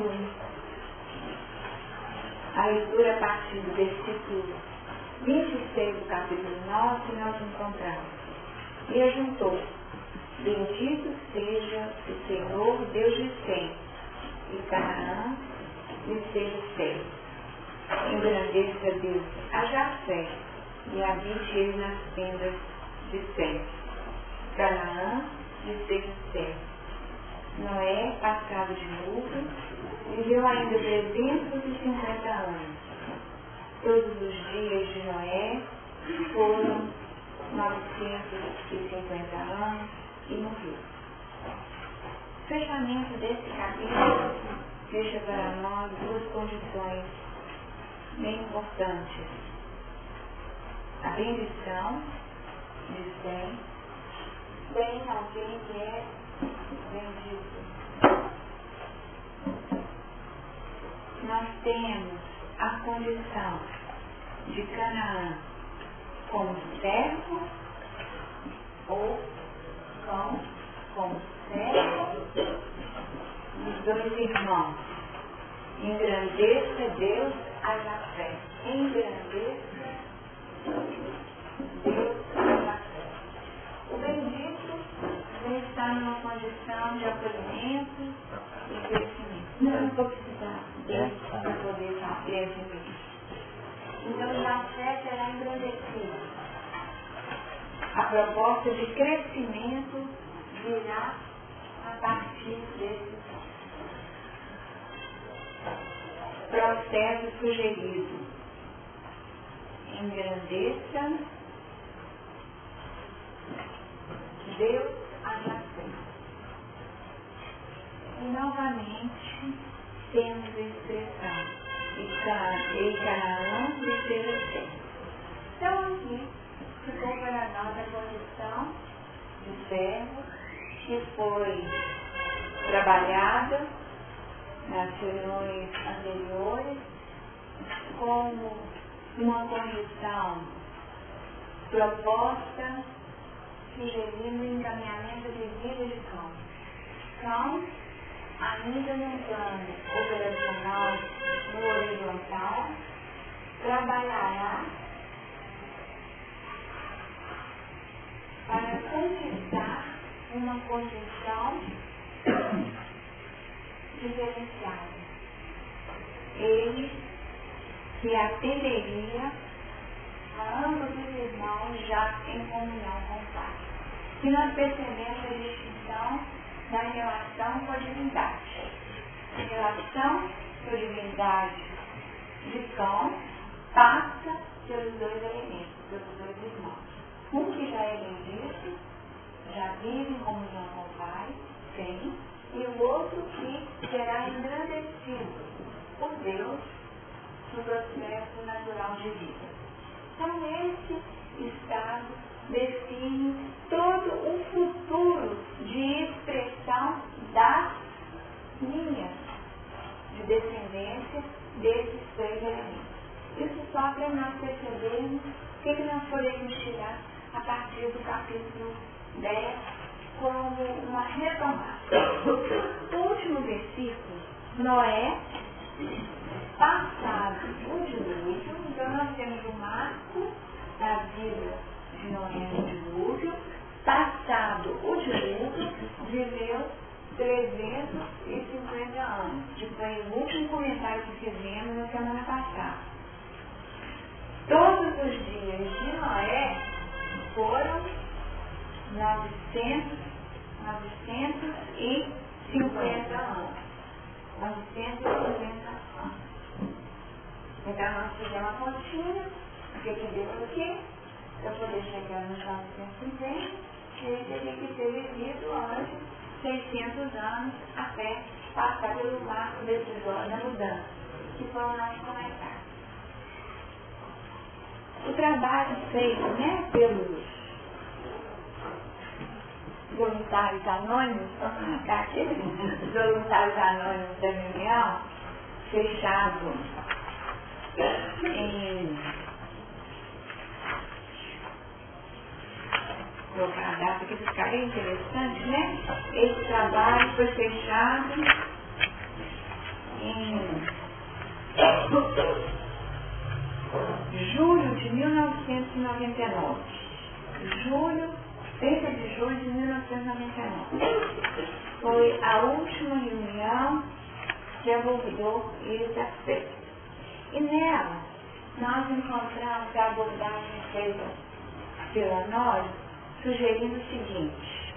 fazendo a leitura a partir do versículo 26 do capítulo 9, que nós encontramos. E ajuntou: bendito seja o Senhor Deus de Sem, e Canaã lhe seja Sem. Engrandeça Deus a Jafé, e habite ele nas tendas de Sem. Canaã lhe seja Sem. Noé, passado de luto, viveu ainda 350 anos. Todos os dias de Noé foram 950 anos e morreu. O fechamento desse capítulo deixa para nós duas condições bem importantes: a bendição de Sem. Tem alguém que é bendito. Nós temos a condição de Canaã como servo ou cão como servo dos dois irmãos. Engrandeça Deus a Jafé. Engrandeça Deus a Jafé. O bendito está numa condição de acolhimento e crescimento. Não vou precisar dele para poder ter esse bem. Então, Jafé será engrandecido. A proposta de crescimento virá a partir desse processo sugerido. Engrandeça Deus a Jafé. E novamente temos a expressão e Canaã lhe seja Sem. Então aqui ficou para nós a condição de servo que foi trabalhada nas reuniões anteriores como uma condição proposta sugerindo o encaminhamento de vida de cão. Cão, ainda no plano operacional no horizontal, trabalhará para conquistar uma condição diferenciada. Ele se atenderia a ambos os irmãos já em comunhão com o Pai. E nós percebemos a distinção da relação com a divindade. A relação com a divindade de cão passa pelos dois elementos, pelos dois irmãos. Um que já é bendito, já vive em comunhão com o Pai, Sem, e o outro que será engrandecido por Deus no processo natural de vida. Então, esse estado define todo o futuro de expressão da linha de descendência desses três elementos. Isso só para nós percebermos o que nós podemos tirar a partir do capítulo 10 como uma retomada. O último versículo, Noé, passado o dilúvio. Então nós temos o marco da vida de Noé no dilúvio. Passado o dilúvio, viveu 350 anos, que foi o último comentário que fizemos na semana passada. Todos os dias de Noé foram 950 anos. 950 anos. Então nós fizemos a continha, o que deu aqui, para poder chegar nos 950, e ele teria que ter vivido antes 600 anos até passar pelo marco decisório da mudança, que foi o nosso comentário. O trabalho feito, pelos voluntários anônimos, aqueles voluntários anônimos da reunião, fechado em colocar a data que ficaria interessante, Esse trabalho foi fechado em julho de 1999. 30 de julho de 1999. Foi a última reunião que abordou esse aspecto. E nela, nós encontramos a abordagem feita pelo Honório, sugerindo o seguinte.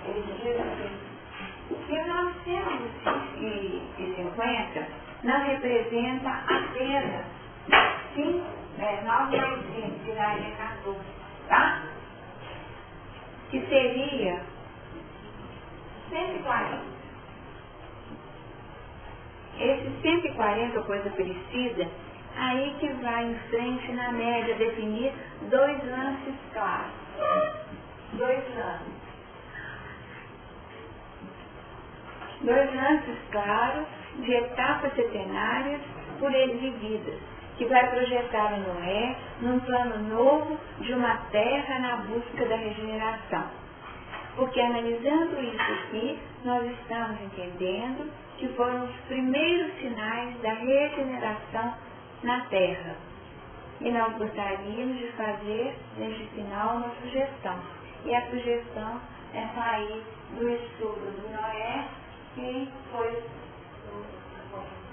Ele diz assim, que o 950 não representa apenas 9 mais 5, que daria 14, tá? Que seria 140. Esse 140, coisa parecida, aí que vai em frente, na média, definir 2 lances claros. 2 lances. 2 lances claros de etapas setenárias por ele vividas, que vai projetar o Noé num plano novo de uma terra na busca da regeneração. Porque analisando isso aqui, nós estamos entendendo que foram os primeiros sinais da regeneração na terra. E nós gostaríamos de fazer, neste final, uma sugestão. E a sugestão é sair do estudo do Noé, que foi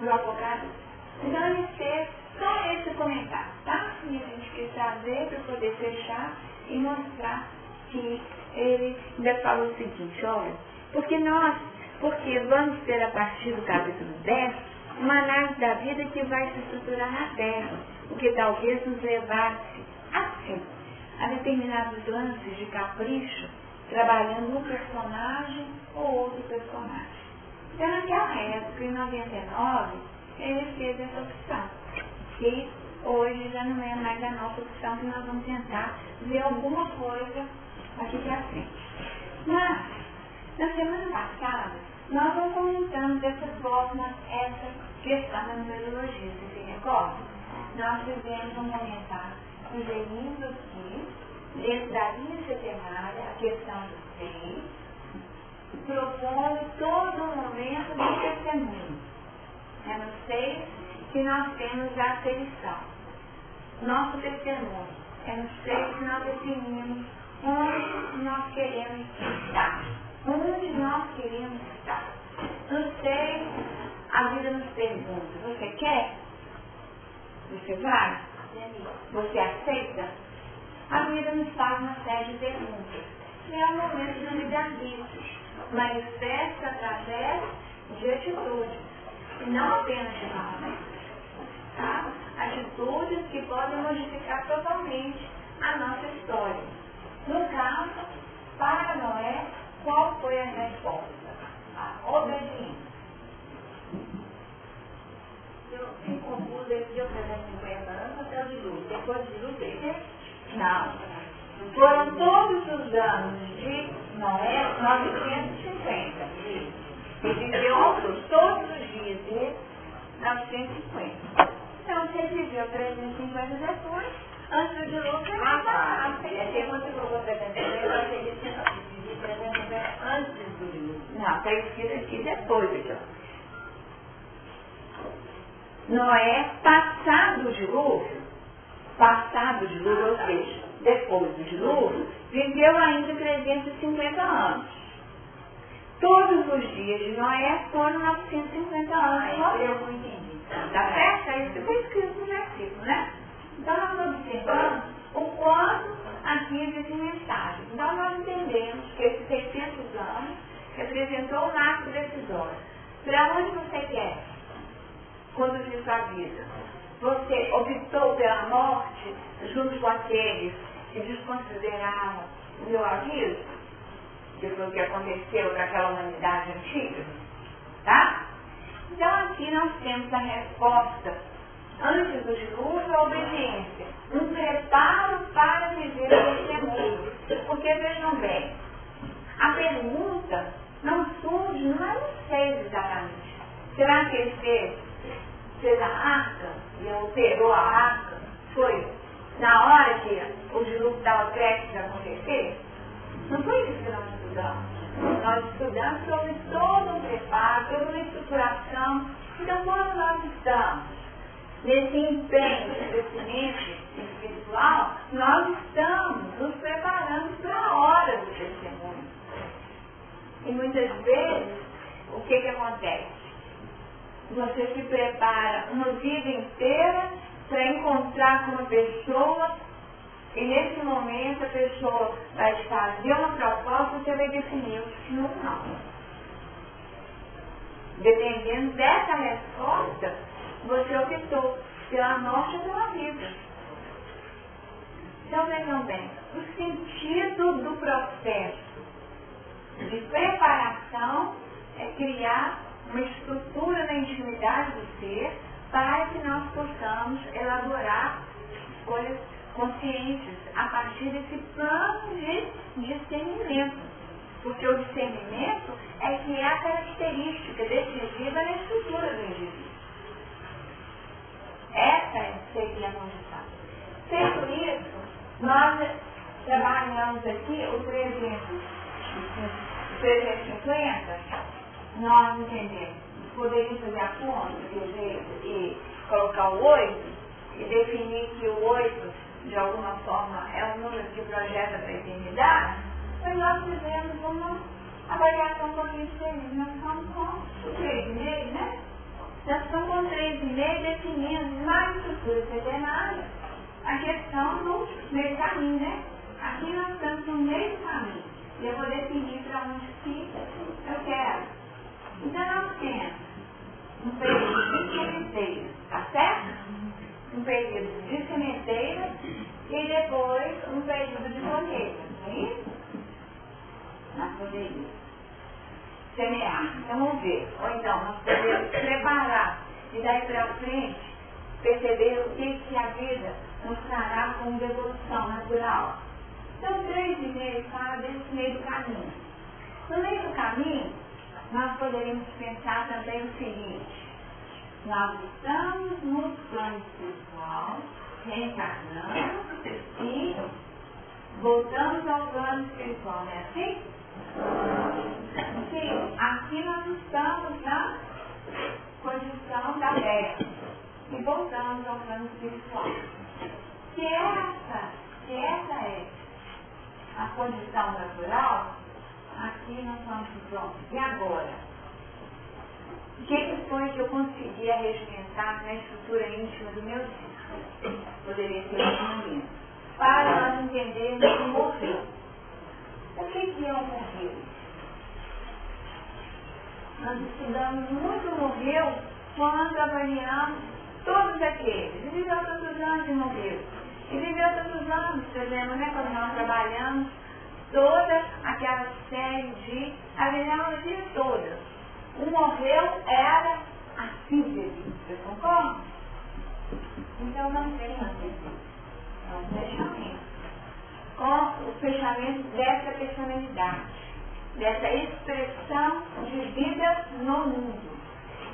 do Apocalipse. Então, ele fez só esse comentário, tá? E a gente quis trazer para poder fechar e mostrar que ele ainda falou o seguinte, olha, porque vamos ter a partir do capítulo 10 uma análise da vida que vai se estruturar na Terra, o que talvez nos levasse assim a determinados lances de capricho, trabalhando um personagem ou outro personagem. Então, naquela época, em 99, ele fez essa opção, que hoje já não é mais a nossa opção, que nós vamos tentar ver alguma coisa aqui para frente. Mas, na semana passada, nós não comentamos dessa forma essa questão da numerologia, você se recorda? Nós fizemos um comentário sugerindo que, dentro da linha setenária, a questão do 6, propondo todo o momento de testemunho. É no 6 que nós temos a aferição. Nosso testemunho. É no 6 que nós definimos onde nós queremos estar. Onde nós queremos estar. No 6, a vida nos pergunta, você quer? Você vai? Você aceita? A vida nos faz uma série de perguntas. E é o momento do livre-arbítrio, manifesta através de atitudes, e não apenas de palavras. Tá? Atitudes que podem modificar totalmente a nossa história. No caso, para Noé, qual foi a resposta? A obediência. Se confuso, ele deu 350 anos até o dilúvio. Depois do dilúvio, não. Foram todos os anos de Noé 950. E viveu todos os dias de 950. Então, se ele viveu 350 depois, antes do dilúvio, ele passava. Você colocou 350, vai ser de 350 antes do dilúvio. Não, está escrito aqui depois, então. Noé, passado o dilúvio, ou seja, depois do dilúvio, viveu ainda 350 anos. Todos os dias de Noé foram 950 anos. Eu não entendi. Tá certo? É isso que foi escrito no versículo, né? Então, nós estamos observando o quanto aqui existe mensagem. Então, nós entendemos que esses 600 anos representou o marco decisório. Para onde você quer conduzir sua vida? Você optou pela morte junto com aqueles que desconsideraram o meu aviso? Que foi o que aconteceu com aquela humanidade antiga? Tá? Então, aqui nós temos a resposta. Antes do dilúvio, a obediência. Um preparo para viver o testemunho. Porque, vejam bem, a pergunta não surge, não sei exatamente. Será que ele fez a arca e alterou a arca? Foi na hora que o dilúvio estava prestes a acontecer? Não foi isso que nós estudamos. Nós estudamos sobre todo um preparo, toda uma estruturação Então, quando nós estamos nesse empenho de crescimento espiritual, nós estamos nos preparando para a hora do testemunho. E muitas vezes, o que acontece? Você se prepara uma vida inteira para encontrar com uma pessoa e nesse momento a pessoa vai te fazer uma proposta e você vai definir o sim ou não. Dependendo dessa resposta, você optou pela morte ou pela vida. Então vejam bem, o sentido do processo de preparação é criar uma estrutura na intimidade do ser para que nós possamos elaborar escolhas conscientes a partir desse plano de discernimento. Porque o discernimento é que é a característica decisiva na estrutura do indivíduo. Essa seria a condição. Feito isso, nós trabalhamos aqui o 350, nós entendemos, poderíamos fazer a conta e colocar o 8 e definir que o 8, de alguma forma, é um número que projeta para a eternidade, mas nós fizemos uma avaliação um pouquinho diferente. Nós estamos com o 3,5, né? Nós estamos com o 3,5 definindo mais estrutura setenária a questão do meio caminho, né? Aqui nós estamos no meio caminho. E eu vou definir para onde que eu quero. Então nós temos um período de sementeira, tá certo? Um período de sementeira e depois um período de colheita, não é isso? Nós poderíamos semear. Então vamos ver. Ou então nós podemos preparar e daí para frente perceber o que a vida nos trará como devolução natural. Então 3,5 fala desse meio do caminho. No meio do caminho, nós poderíamos pensar também o seguinte: nós estamos no plano espiritual, reencarnando e voltamos ao plano espiritual, não é assim? Sim, aqui nós estamos na condição da Terra e voltamos ao plano espiritual. Se essa é a condição natural, aqui nós vamos pronto. E agora? O que foi que eu conseguia regimentar na estrutura íntima do meu ser? Poderia ser esse momento. Para nós entendermos que morreu. O que é o morreu? Nós estudamos muito morreu quando avaliamos todos aqueles. E viveu tantos anos e morreu. E viveu tantos anos, por exemplo, né, quando nós trabalhamos toda aquela série de avaliações todas. O morreu era a síntese. Vocês concordam? Então não tem um fechamento. Com o fechamento dessa personalidade, dessa expressão de vida no mundo.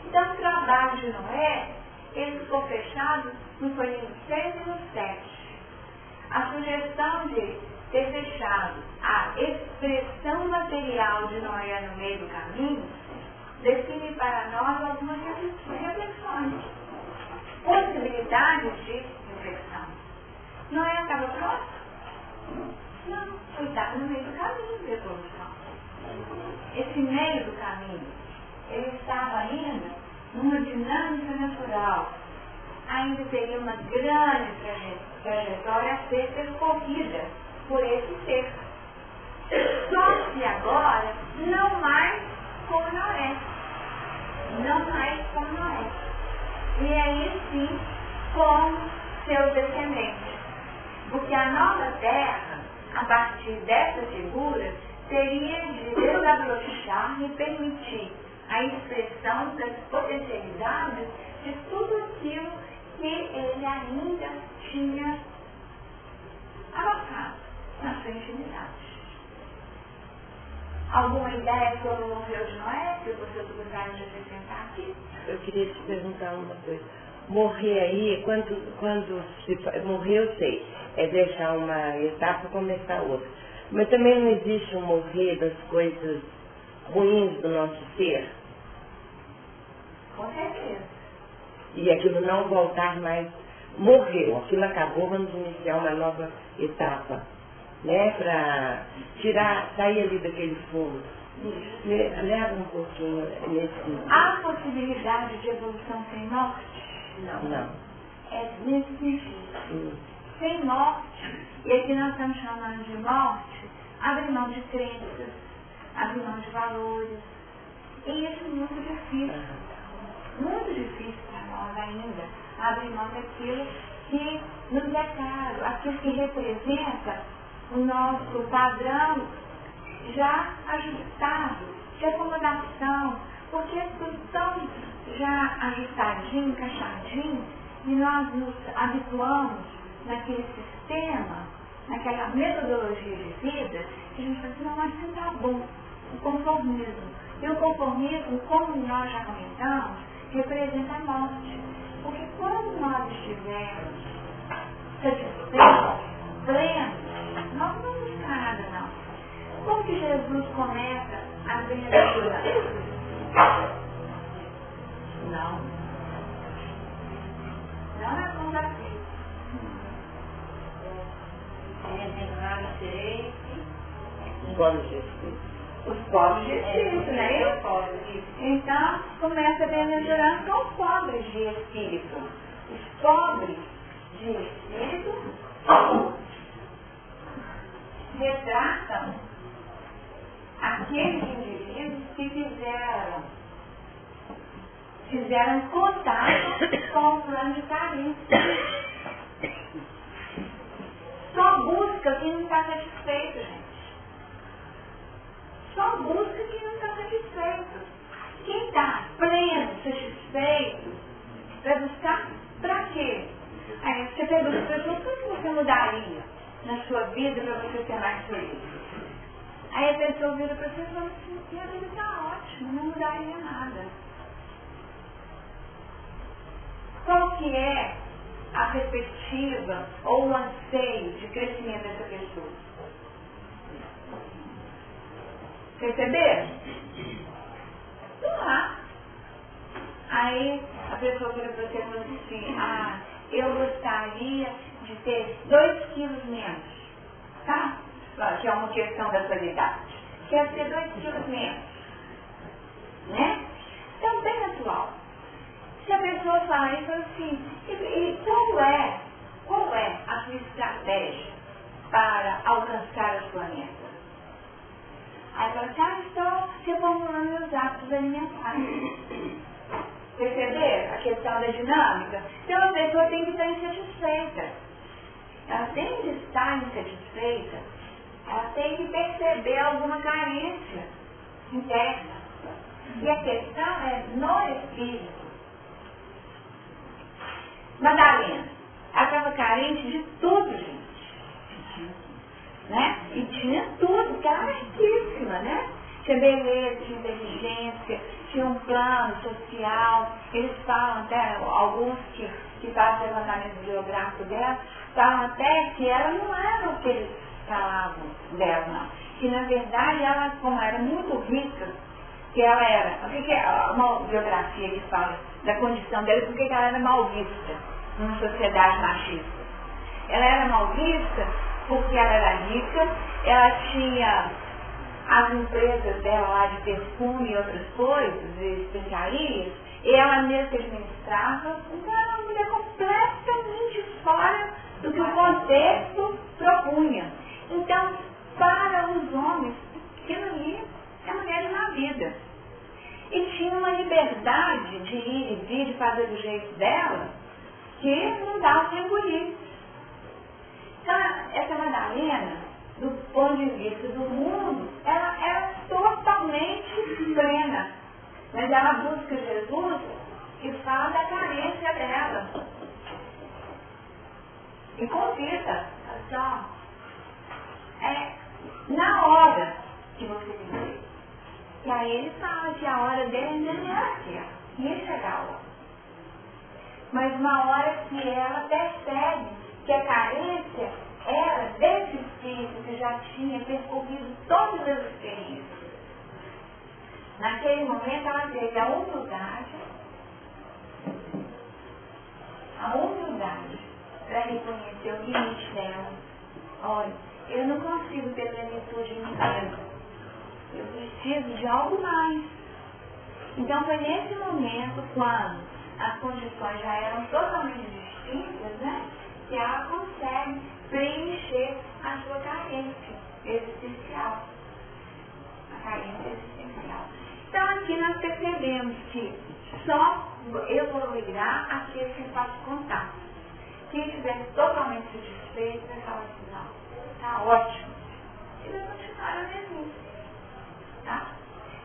Então o trabalho de Noé, ele ficou fechado no período 6 e no 7. A sugestão de ter fechado a expressão material de Noé no meio do caminho define para nós algumas reflexões, possibilidades de reflexão. Noé estava pronto? Não, ele estava no meio do caminho de evolução. Esse meio do caminho, ele estava ainda numa dinâmica natural. Ainda teria uma grande trajetória a ser percorrida por esse ser. Só que agora, não mais como Noé. Não mais como Noé. E aí sim, como seus descendentes. Porque a nova terra, a partir dessa figura, teria de desabrochar e permitir a expressão das potencialidades de tudo aquilo que ele ainda tinha abarcado na sua intimidade. Alguma ideia sobre o morreu de Noé que você gostaria de acrescentar aqui? Eu queria te perguntar uma coisa. Morrer aí, quando se morrer, eu sei, é deixar uma etapa e começar outra. Mas também não existe um morrer das coisas ruins do nosso ser? Com certeza. E aquilo não voltar mais, morreu, aquilo acabou, vamos iniciar uma nova etapa, né? Para tirar, sair ali daquele fundo. Leva um pouquinho nesse... Há possibilidade de evolução sem morte? Não. É nesse sentido. Sem morte, e aqui nós estamos chamando de morte, abre mão de crenças, abre mão de valores. E isso é muito difícil. Muito difícil para nós ainda. Abrir mão daquilo que nos é caro, aquilo que representa o nosso padrão já ajustado, de acomodação, porque é tudo tão já ajustadinho, encaixadinho, e nós nos habituamos naquele sistema, naquela metodologia de vida, que a gente fala assim, não, mas isso tá bom, o conformismo. E o conformismo, como nós já comentamos, representa a morte. Porque quando nós estivermos satisfeitos, plenos, nós não vamos buscar nada não. Como que Jesus começa a bem-aventurança? Não é convertido. Bem-aventurado sereis Os pobres de espírito. os pobres de espírito, não é isso? Então, começa a bem-aventurança com os pobres de espírito. Os pobres de espírito retratam aqueles indivíduos que fizeram contato com o plano de carência. Só busca quem não está satisfeito, gente. Só busca quem não está satisfeito. Quem está pleno, satisfeito, vai buscar para quê? Aí você pergunta para a pessoa, o que você mudaria na sua vida para você ser mais feliz? Aí a pessoa vira para você e fala assim, minha vida está ótima, não mudaria nada. Qual que é a perspectiva ou o anseio de crescimento dessa pessoa? Perceberam? Lá. Aí a pessoa vira para você e fala assim, eu gostaria de ter 2 quilos menos. Tá? Que é uma questão da qualidade. Quer ter 2 quilos menos. Né? Então, bem atual. Se a pessoa fala isso assim, e qual é a sua estratégia para alcançar a sua meta? Aí fala assim, estou reformulando meus hábitos alimentares. Perceber a questão da dinâmica? Então a pessoa tem que estar insatisfeita. Ela tem que estar insatisfeita. Ela tem que perceber alguma carência interna. E a questão é no espírito. Madalena, ela estava carente de tudo, gente. Né? E tinha tudo, porque ela era riquíssima, né? Tinha beleza, tinha inteligência, tinha um plano social. Eles falam até, alguns que fazem levantamento biográfico dela, falam até que ela não era o que eles falavam dela, não. Que na verdade ela, como era muito rica, que ela era, o que é uma biografia que fala da condição dela, porque ela era mal vista numa sociedade machista. Ela era mal vista porque ela era rica, ela tinha as empresas dela lá de perfume e outras coisas, de especiarias, e ela mesma que administrava, então era uma mulher completamente fora do que o contexto propunha. Então, para os homens, aquilo ali é mulher de uma vida. E tinha uma liberdade de ir e vir, de fazer do jeito dela, que não dava para engolir. Então, essa Madalena, do ponto de vista do mundo, ela era totalmente plena. Mas ela busca Jesus e fala da carência dela. E convida, assim, na hora que você viver. E aí ele fala que a hora dele ainda não era aquela. Ia chegar a hora. Mas uma hora que ela percebe que a carência era desse espírito que já tinha percorrido todas as experiências. Naquele momento ela teve a humildade reconhecer o limite dela. Olha, eu não consigo ter plenitude em mim mesmo. Eu preciso de algo mais. Então foi nesse momento, quando as condições já eram totalmente distintas, né, que ela consegue preencher a sua carência existencial. A carência existencial. Então aqui nós percebemos que só evoluirá aquele que faz contato. Quem estiver totalmente satisfeito vai falar assim, não, está ótimo. E vai continuar a mesmice. Tá?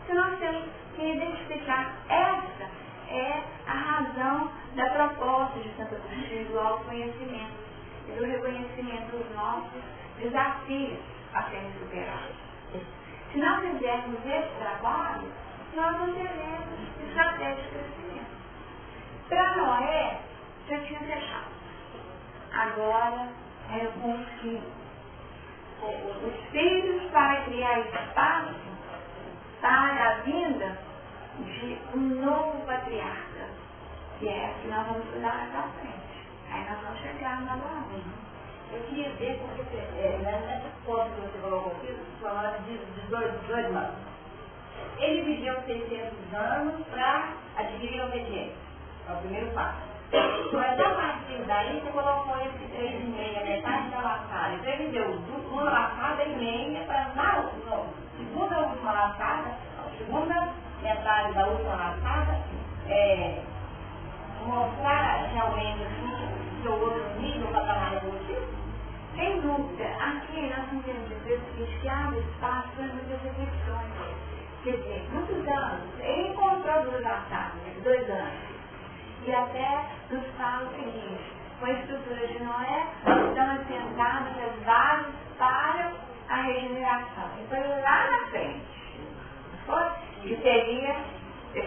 Então nós temos que identificar essa é a razão da proposta de Santo Agostinho do autoconhecimento e do reconhecimento dos nossos desafios a serem superados. Se não fizermos esse trabalho, nós não teremos estratégia de crescimento. Para Noé, já tinha fechado. Agora é com os filhos. Os filhos para criar espaço para a vinda de um novo patriarca, que é que nós vamos estudar mais à frente. Aí nós vamos chegar na Abraão. Eu queria ver, porque nessa foto que você colocou aqui, você falou de dois anos. Ele viveu 600 anos para adquirir a obediência. É o primeiro passo. Mas a partir daí você colocou esse 3,5, metade da laçada. Então ele deu uma laçada e meia para na segunda última laçada, a segunda metade da última laçada, mostrar realmente assim, o seu outro nível, o patamar evolutivo. Sem dúvida, aqui nós temos que dizer o seguinte, que abre espaço para muitas reflexões. Quer dizer, muitos anos, ele encontrou 2 laçadas, 2 anos. E até nos fala o seguinte, com a estrutura de Noé, estão assentadas as bases para a regeneração. E foi lá na frente, foi? Que seria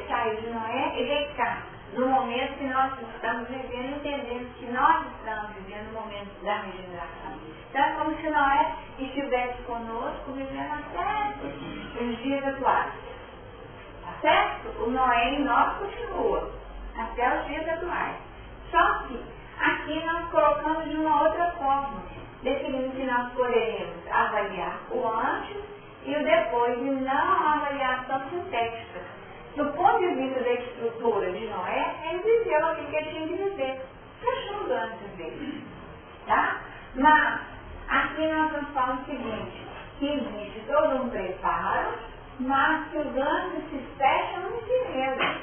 sair de Noé e deitar. No momento que nós estamos vivendo, entendendo que nós estamos vivendo o momento da regeneração. Então é como se Noé estivesse conosco, vivendo até os dias atuais. Tá certo? O Noé em nós continua, até os dias atuais. Só que aqui nós colocamos de uma outra forma, definindo que nós poderemos avaliar o antes e o depois, e não a avaliação sintética. Do ponto de vista da estrutura de Noé, ele viveu aquilo que ele tinha que viver. Fechou os antes dele. Tá? Mas, aqui nós estamos falando o seguinte, que existe todo um preparo, mas que os lances se fecham em si mesmos.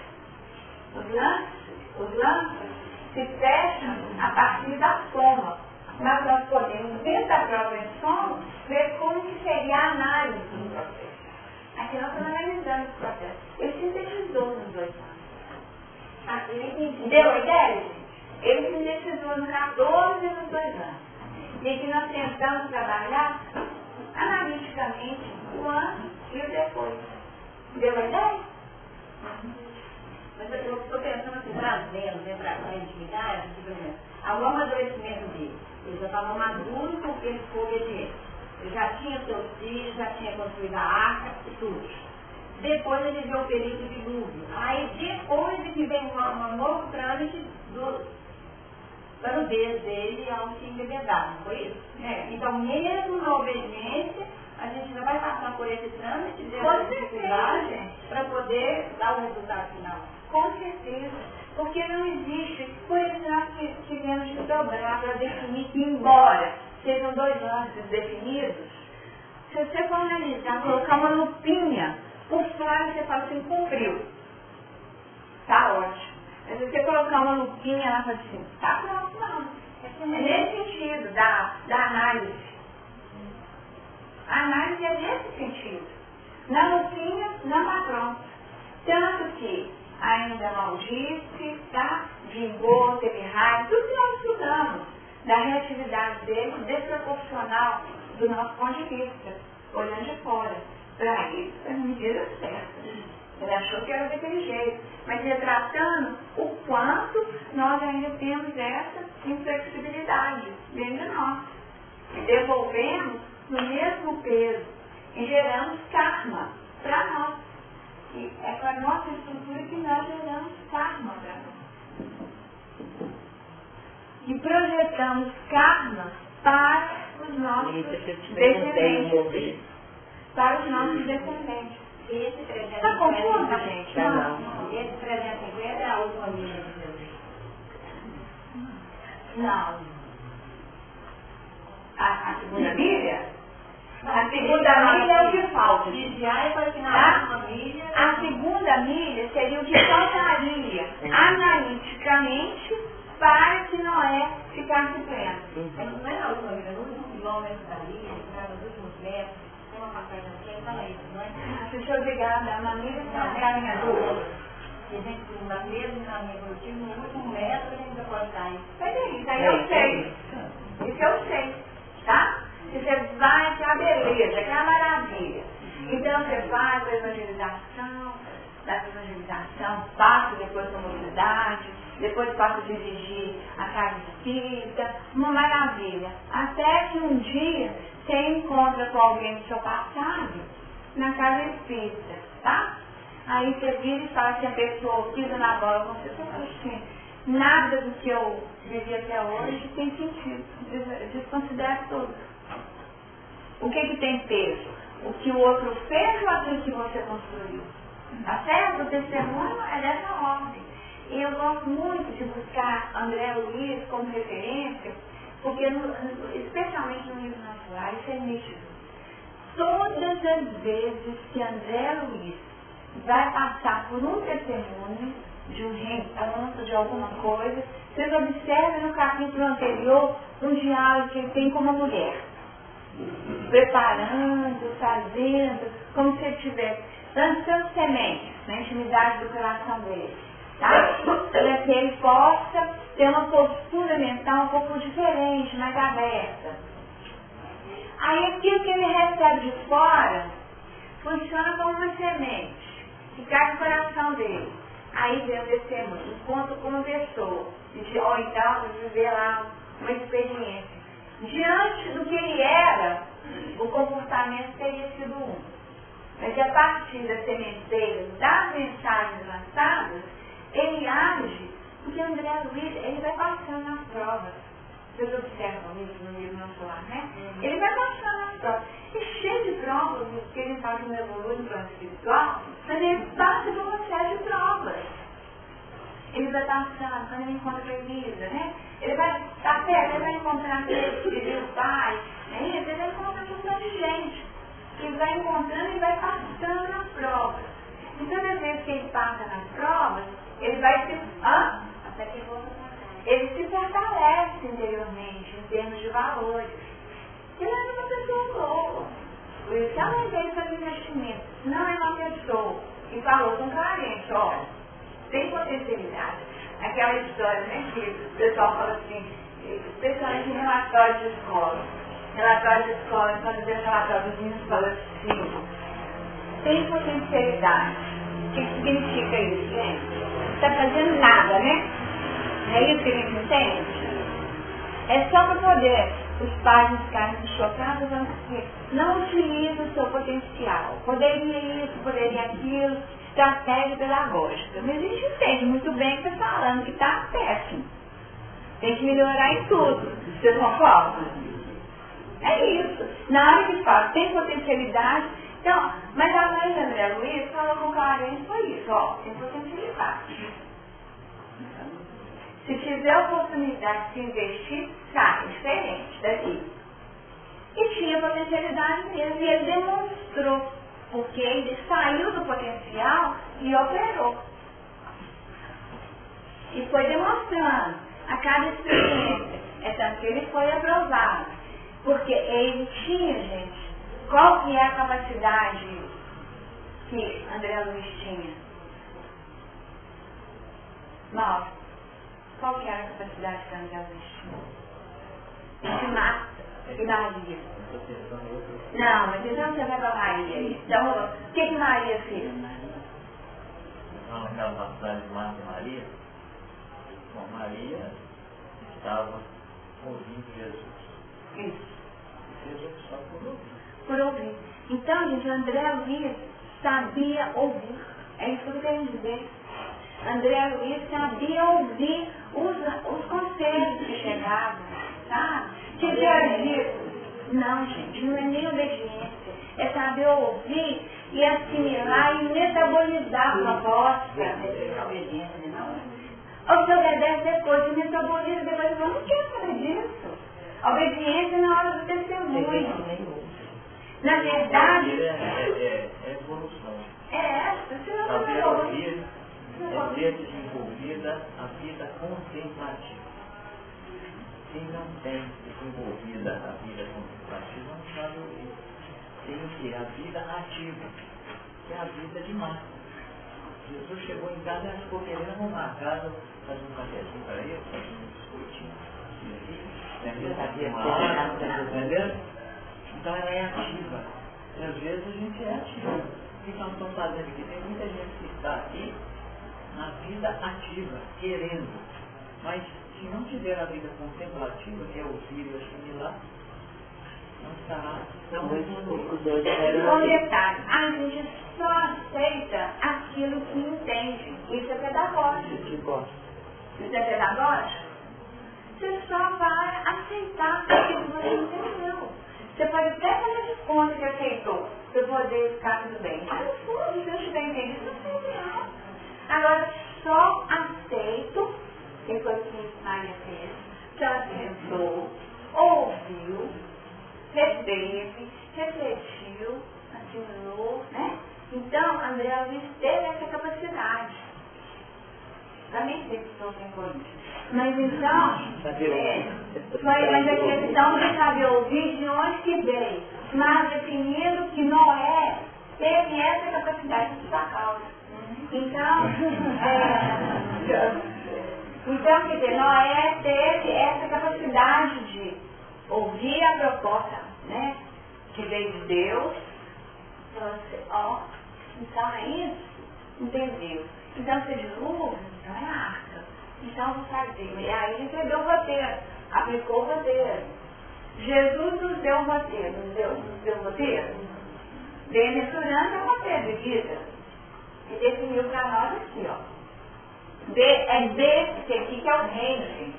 Os lances se fecham a partir da soma. Mas nós podemos, dentro da própria soma, ver como que seria a análise do processo. Aqui nós estamos analisando esse processo. Ele sintetizou nos 2 anos. Deu a ideia, gente? Ele sintetizou nos 14 e nos 2 anos. E aqui nós tentamos trabalhar analiticamente o antes e o depois. Deu a ideia? Mas eu estou pensando assim, trazendo para a intimidade, por exemplo, ao amadurecimento dele. Ele já estava maduro porque ele foi obediente. Ele já tinha seus filhos, já tinha construído a arca e tudo. Depois ele viveu o período de dilúvio. Aí depois ele vem um novo trâmite da nudez dele ao se embebedar, não foi isso? Então, mesmo na obediência, a gente ainda vai passar por esse trâmite dessa dificuldade para poder dar o resultado final. Com certeza. Porque não existe, por isso nós tivemos que dobrar para definir que, embora sejam 2 anos definidos, se você for analisar, colocar uma lupinha por fora, você fala assim, cumpriu. Tá ótimo. Mas se você colocar uma lupinha, ela fala assim, tá pronto, não. É nesse sentido da análise. A análise é nesse sentido. Na lupinha, não está pronto. Tanto que ainda maldisse, tá? Vingou, teve raiva, tudo que nós estudamos da reatividade dele desproporcional do nosso ponto de vista, olhando de fora. Para isso, é uma medida certa. Ele achou que era daquele jeito, mas retratando o quanto nós ainda temos essa inflexibilidade dentro de nós. E devolvemos no mesmo peso e geramos karma para nós. E é com a nossa estrutura que nós geramos karma para nós. e projetamos karma para os nossos descendentes. Para os nossos descendentes. Esse 350 está confuso, gente? Não. Esse 350 é a última milha de Jesus. Não. A segunda milha? A segunda milha é o que falta. Vigiar para que na última milha. A segunda milha seria o que faltaria analiticamente para que Noé ficasse pleno. Não é na última milha, no último quilômetro dali, nos últimos metros, tem uma passagem assim, fala isso, não é? Se eu obrigada a uma milha, você não caminhador. E a gente, na mesma caminho evolutivo, no último metro, a gente já pode estar aí. Isso aí eu sei. Isso eu sei, tá? Se você vai, que é a beleza, que é a maravilha. Então você faz a evangelização, passa depois para a mocidade, depois passa a dirigir a casa espírita, uma maravilha. Até que um dia você encontra com alguém do seu passado na casa espírita, tá? Aí você vira e fala que a pessoa pisa na bola com você, fala assim, nada do que eu vivi até hoje tem sentido, desconsidera tudo. O que tem peso? O que o outro fez ou aquilo que você construiu? Tá certo? O testemunho é dessa ordem. E eu gosto muito de buscar André Luiz como referência, porque, especialmente no livro Nosso Lar, isso é nítido. Todas as vezes que André Luiz vai passar por um testemunho de um reencontro, de alguma coisa, vocês observam no capítulo anterior um diálogo que ele tem com uma mulher. Preparando, fazendo, como se ele estivesse lançando sementes na intimidade do coração dele, tá? Para que ele possa ter uma postura mental um pouco diferente, mais aberta. Aí aquilo que ele recebe de fora funciona como uma semente que cai no coração dele. Aí vem o testemunho, encontro com uma pessoa, ou então viver lá uma experiência. Diante do que ele era, o comportamento teria sido um. Mas a partir da sementeira, das mensagens lançadas, ele age, porque André Luiz, ele vai passando nas provas. Vocês observam isso no livro Nosso Lar, né? Ele vai passando nas provas. E cheio de provas, porque ele faz um evoluo no plano espiritual, mas ele passa por uma série de provas. Ele vai passando, quando ele encontra a Elisa, né? Ele vai estar perto, ele vai encontrar o pai, né? Ele vai encontrar um monte de gente. Ele vai encontrando e vai passando nas provas. E todas as vezes que ele passa nas provas, ele vai se... Até que volta pra cá. Ele se fortalece interiormente, em termos de valores. Ele é uma pessoa boa. Por isso que a mãe dele faz investimento. Não é uma pessoa. E falou com clareza, olha, tem potencialidade. Aquela história, né, que o pessoal fala assim, especialmente em relatório de escola. Relatório de escola, quando vê o relatório dos meninos, fala assim, tem potencialidade. O que significa isso, gente? Não está fazendo nada, né? É isso que a gente entende? É só para poder os pais não ficarem chocados, vão dizer, não utiliza o seu potencial. Poderia isso, poderia aquilo, estratégia pedagógica. Mas a gente entende muito bem que está falando que está péssimo. Tem que melhorar em tudo. Vocês concordam? É isso. Na hora que fala, tem potencialidade. Então, mas a mãe da André Luiz falou com clareza, foi isso, ó, tem potencialidade. Se tiver oportunidade de se investir, sai diferente daqui. E tinha potencialidade mesmo, e ele demonstrou, porque ele saiu do potencial e operou. E foi demonstrando a cada experiência. É tanto que ele foi aprovado. Porque ele tinha, gente, qual que é a capacidade que André Luiz tinha? 9. Qual que era a capacidade que André Luiz tinha? De Marta e Maria. Não, mas então você vai para Maria. Então, o que Maria fez? Não, naquela passagem de Marta e Maria, bom, Maria estava ouvindo Jesus. Isso. Jesus só por ouvir. Por ouvir. Então, gente, André Luiz sabia ouvir. É isso que eu quero dizer. André Luiz sabia ouvir os conselhos que chegavam, sabe? Que dito, não, gente, não é nem obediência, é saber ouvir e assimilar e metabolizar a proposta. Ou se obedece depois, se metaboliza depois, eu não quero saber disso. A obediência na hora do testemunho. Na verdade, é evolução. é essa, senão não Saber é ouvir é ter desenvolvida a vida contemplativa. Quem não tem desenvolvida a vida contemplativa não sabe ouvir. Tem que a vida ativa, que é a vida de massa. Jesus chegou em casa e ficou querendo arrumar a casa, fazer um cafezinho para ele, fazer um biscoitinho. Entendeu? Então ela é ativa. E às vezes a gente é ativa. O que nós estamos fazendo aqui? Tem muita gente que está aqui na vida ativa, querendo. Mas se não tiver a vida contemplativa, que é ouvir e assimilar, não estará tão evoluído. Um detalhe, a gente só aceita aquilo que entende. Isso é pedagógico. Isso é pedagógico? Você só vai aceitar aquilo que você entendeu. Você pode até fazer de conta que aceitou, para poder ficar tudo bem. Mas no fundo, se eu estiver entendido, não sei não. Agora, só aceito, que foi o que Maria fez, que ela pensou, ouviu, reteve, refletiu, assimilou, né? Então, André Luiz teve essa capacidade. Também sei que estou sem política. Mas então, mas a questão de saber ouvir de onde que veio, mas definindo que Noé teve essa capacidade de sua causa. Então, quer dizer, Noé teve essa capacidade de ouvir a proposta, né? Que veio de Deus, então então é isso, entendeu? Então se dilúvio, então é a arca. Então vou fazer. E aí ele entregou o roteiro, aplicou o roteiro. Jesus nos deu um roteiro, nos deu um roteiro. Bem-aventurança é um roteiro de vida. E definiu para nós aqui, ó. Desse aqui que é o reino, gente.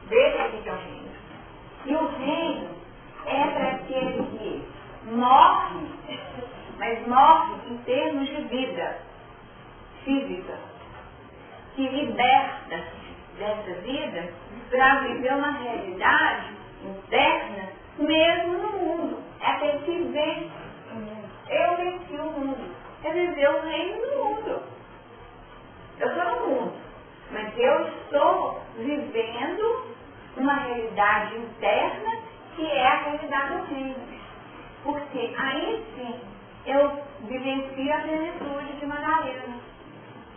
Desse aqui que é o reino. E o reino é para aquele que morre, mas morre em termos de vida física, que liberta dessa vida para viver uma realidade interna, mesmo no mundo. É aquele que vence o mundo. Eu venci o mundo. É viver o reino no mundo. Eu estou no mundo, mas eu estou vivendo uma realidade interna que é a realidade do reino. Porque aí sim eu vivencio a plenitude de Madalena.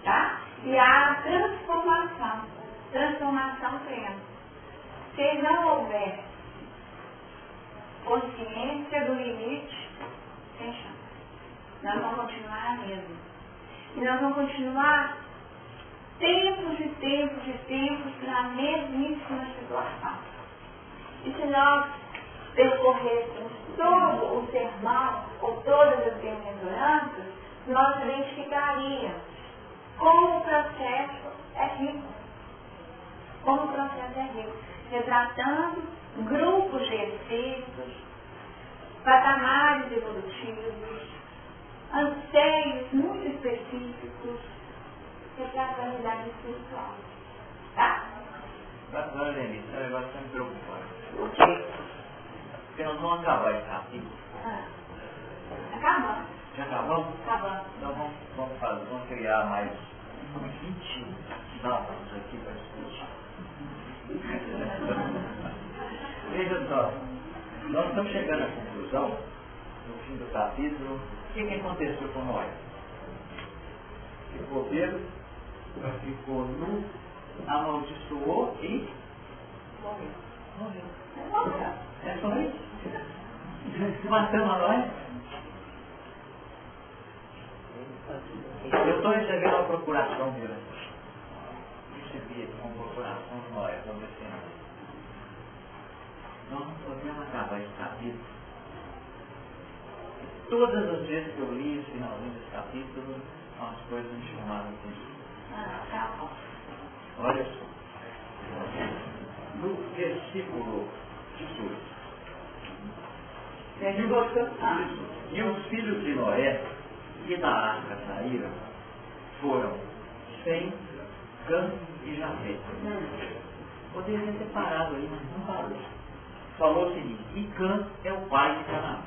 Tá? E a transformação plena. Se não houver consciência do limite, sem chance. Nós vamos continuar a mesma. E nós vamos continuar tempos e tempos e tempos na mesmíssima situação. E se nós percorrêssemos todo o sermão ou todas as bem-aventuranças, nós identificaríamos como o processo é rico. Como o processo é rico. Retratando grupos de espíritos, patamares evolutivos, anseios muito específicos, retratando a realidade espiritual. Tá? Agora, Lenny, esse negócio está me preocupando. O quê? Porque nós vamos acabar esse capítulo. Acabamos. Já acabamos? Acabamos. Então vamos criar mais 20 dados aqui para discutir. Veja só, nós estamos chegando à conclusão, no fim do capítulo, o que aconteceu com Noé? Ficou bêbado, ficou nu, amaldiçoou e morreu. É só isso. Matamos a Noé. Eu estou recebendo uma procuração dele. Recebi uma procuração de Noé, estou descendo. Nós não podemos acabar esse capítulo. Todas as vezes que eu li esse finalzinho desse capítulo, as coisas me chamaram a atenção. Tá bom. Olha só. No versículo 18. E os filhos de Noé que da arca saíram foram Sem, Cã e Jafé. Poderia ter parado aí, mas não parou. Falou o seguinte: e Cã é o pai de Canaã.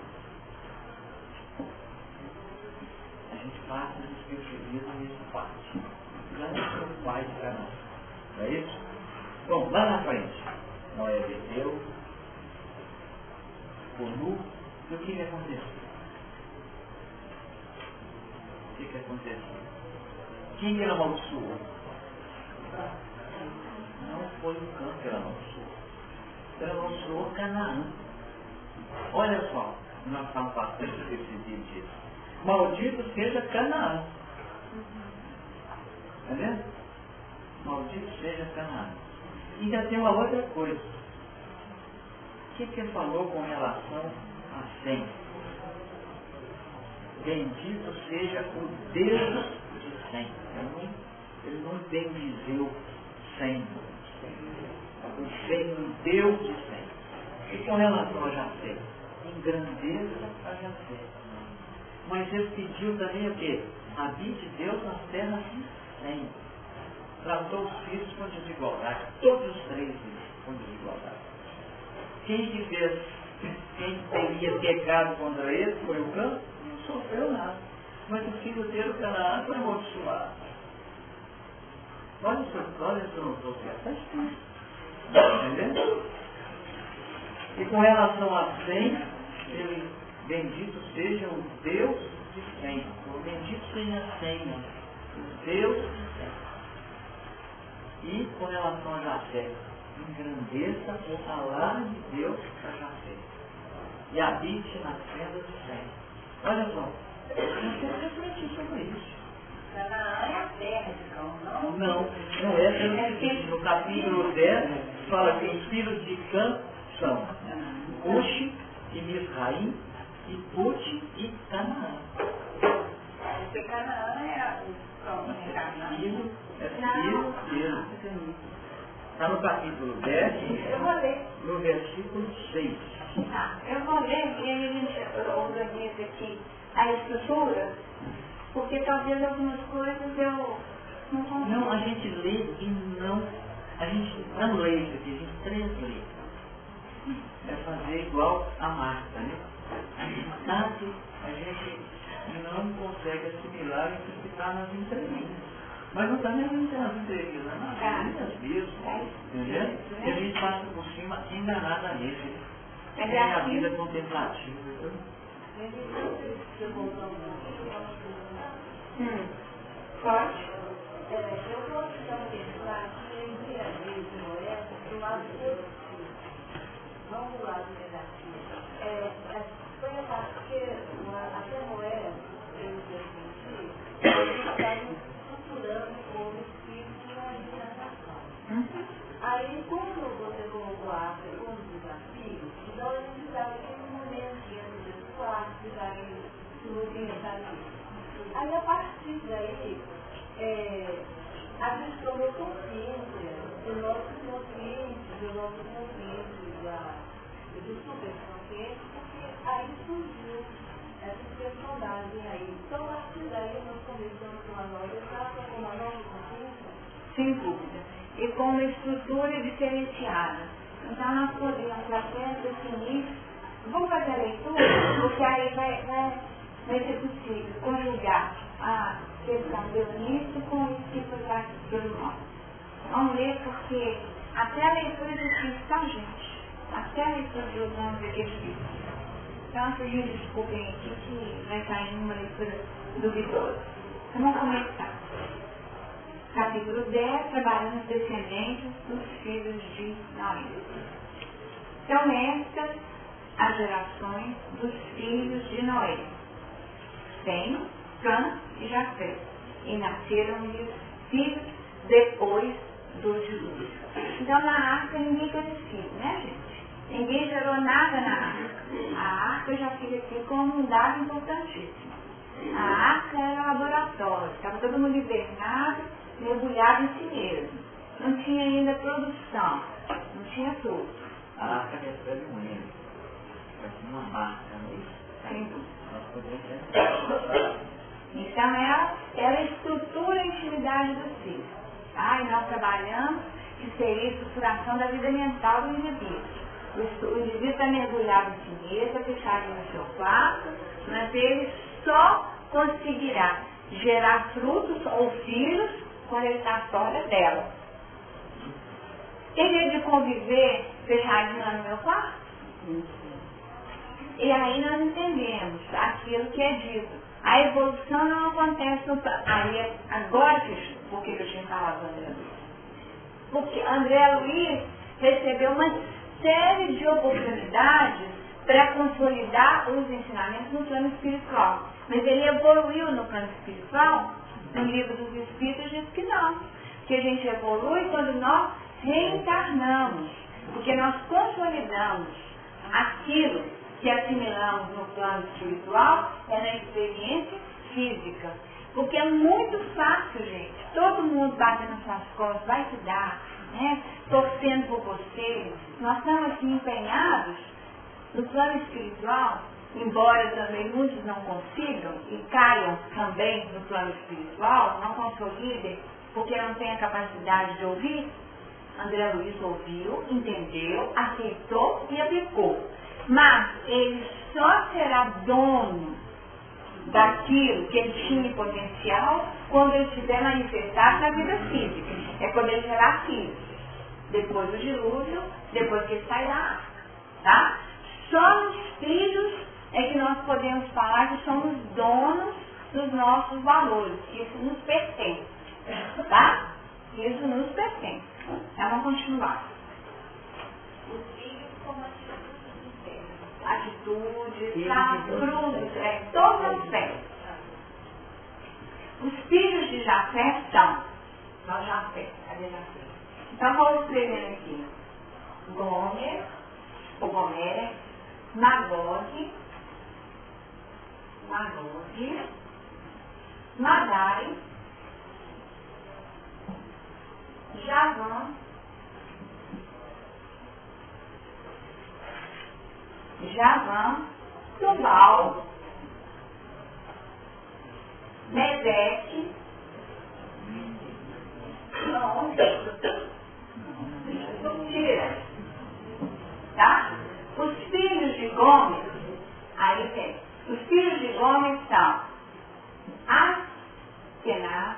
A gente passa despercebido nessa parte. Cã é o pai de Canaã. Não é isso? Bom, lá na frente, Noé bebeu, ficou nu, e o que aconteceu? O que aconteceu? Quem que ele amaldiçoou? Não foi o Cã que ele amaldiçoou. Ele amaldiçoou Canaã. Olha só, nós estamos passando despercebido disso. Maldito seja Canaã. Está vendo? Maldito seja Canaã. E ainda tem uma outra coisa. O que ele falou com relação a Sem? Bendito seja o Deus de Sem. Ele não bendizeu Sem. O Deus de Sem. E com relação a Jafé? Engrandeça a Jafé. Mas ele pediu também o quê? Habite Deus nas terras de Sem. Tratou os filhos com desigualdade. Todos os três com desigualdade. Quem teria pecado contra ele foi o Cã, não sofreu nada. Mas o filho dele, o Canaã, foi amaldiçoado. Olha se eu não estou certo. Está escrito. Entendeu? E com relação a Sem, ele, bendito seja o Deus de Sem. O bendito seja Sem, o Deus de Sem. E com relação a Jafé, engrandeça o salário de Deus para Jafé. E habite nas tendas de Sem. Olha só, nós temos que refletir sobre isso. Canaã é a terra de Cã, não? Não é. No capítulo 10, fala que os filhos de Cã são Cuxi e Misraim, e Put e Canaã. Porque Canaã é o Canaã. Está no capítulo 10, Eu vou ler. no versículo 6. Tá, eu vou ler e aí a gente organiza aqui a estrutura, porque talvez algumas coisas eu não consigo. Não, a gente lê e não. A gente não lê isso aqui, a gente translê. É fazer igual a Marta, né? A gente sabe, a gente não consegue assimilar o que está nas entrelinhas. Mas não está nem nas entrelinhas, nas linhas mesmo. Entendeu? E a gente passa por cima enganadamente. Mas é a aqui- vida contemplativa. Pode? Eu vou contemplar aqui em Miradinho de Noé do lado positivo, não do lado negativo. Foi porque até Noé, ele estavam estruturando como espírito na alimentação. Aí, quando você colocou a arca como desafio, então eles precisavam daquele momento dentro desse quarto, precisavam tudo ali. Aí, a partir daí, a gente tomou consciência do nosso consciente, do superconsciente, porque aí surgiu essa personagem aí. Então, a partir daí, nós começamos uma nova etapa, com uma nova consciência. Sem dúvida. E com uma estrutura diferenciada. Então nós podemos até definir, vamos fazer a leitura, porque aí vai ser possível conjugar a questão do início com isso que foi parte do irmão. Vamos ler porque até a leitura é difícil, tá, gente? Até a leitura dos nomes aqui é difícil. Então vocês me desculpem aqui que vai cair numa leitura duvidosa. Então vamos começar. Capítulo 10, trabalhando os descendentes dos filhos de Noé. São estas as gerações dos filhos de Noé. Sem, Cã e Jafé. E nasceram-lhes filhos depois do dilúvio. Então na arca ninguém teve filho, né, gente? Ninguém gerou nada na arca. A arca já fica aqui como um dado importantíssimo. A arca era um laboratório, estava todo mundo hibernado, mergulhado em si mesmo. Não tinha ainda produção, não tinha fruto. A arca recebe um erro. Vai ser uma marca, não é isso? Sem dúvida. Nós podemos Então, ela estrutura a intimidade dos filhos. Tá? E nós trabalhamos que seria a estruturação da vida mental do indivíduo. O indivíduo está mergulhado em si mesmo, fechado no seu quarto, mas ele só conseguirá gerar frutos ou filhos quando ele está fora dela. Teria de conviver fechadinho lá no meu quarto? E aí nós entendemos aquilo que é dito. A evolução não acontece no... Aí, agora, por que eu tinha falado do André Luiz? Porque André Luiz recebeu uma série de oportunidades para consolidar os ensinamentos no plano espiritual. Mas ele evoluiu no plano espiritual? No livro dos Espíritos diz que não. Que a gente evolui quando nós reencarnamos. Porque nós consolidamos aquilo que assimilamos no plano espiritual é na experiência física. Porque é muito fácil, gente. Todo mundo batendo nas suas costas, vai te dar, né? Torcendo por você. Nós estamos aqui empenhados no plano espiritual, embora também muitos não consigam e caiam também no plano espiritual, não consolidem, porque não têm a capacidade de ouvir. André Luiz ouviu, entendeu, aceitou e aplicou. Mas ele só será dono daquilo que ele tinha em potencial quando ele estiver manifestado na vida física. É quando ele gerar filhos. Depois do dilúvio, depois que ele sai da arca. Tá? Só nos filhos é que nós podemos falar que somos donos dos nossos valores. Isso nos pertence. Tá? Isso nos pertence. Vamos continuar. Os filhos como atitudes, frutos, todos os aspectos. Os filhos de Jafé são, nós Jafé, cadê Jafé? Então vamos escrevendo aqui. Gomer, ou Gomer, Magog, Madai, Javã, Tubal, Medeque, Tira. Tá? Os filhos de Gomes, aí tem. Os filhos de Gomes são Askenaz,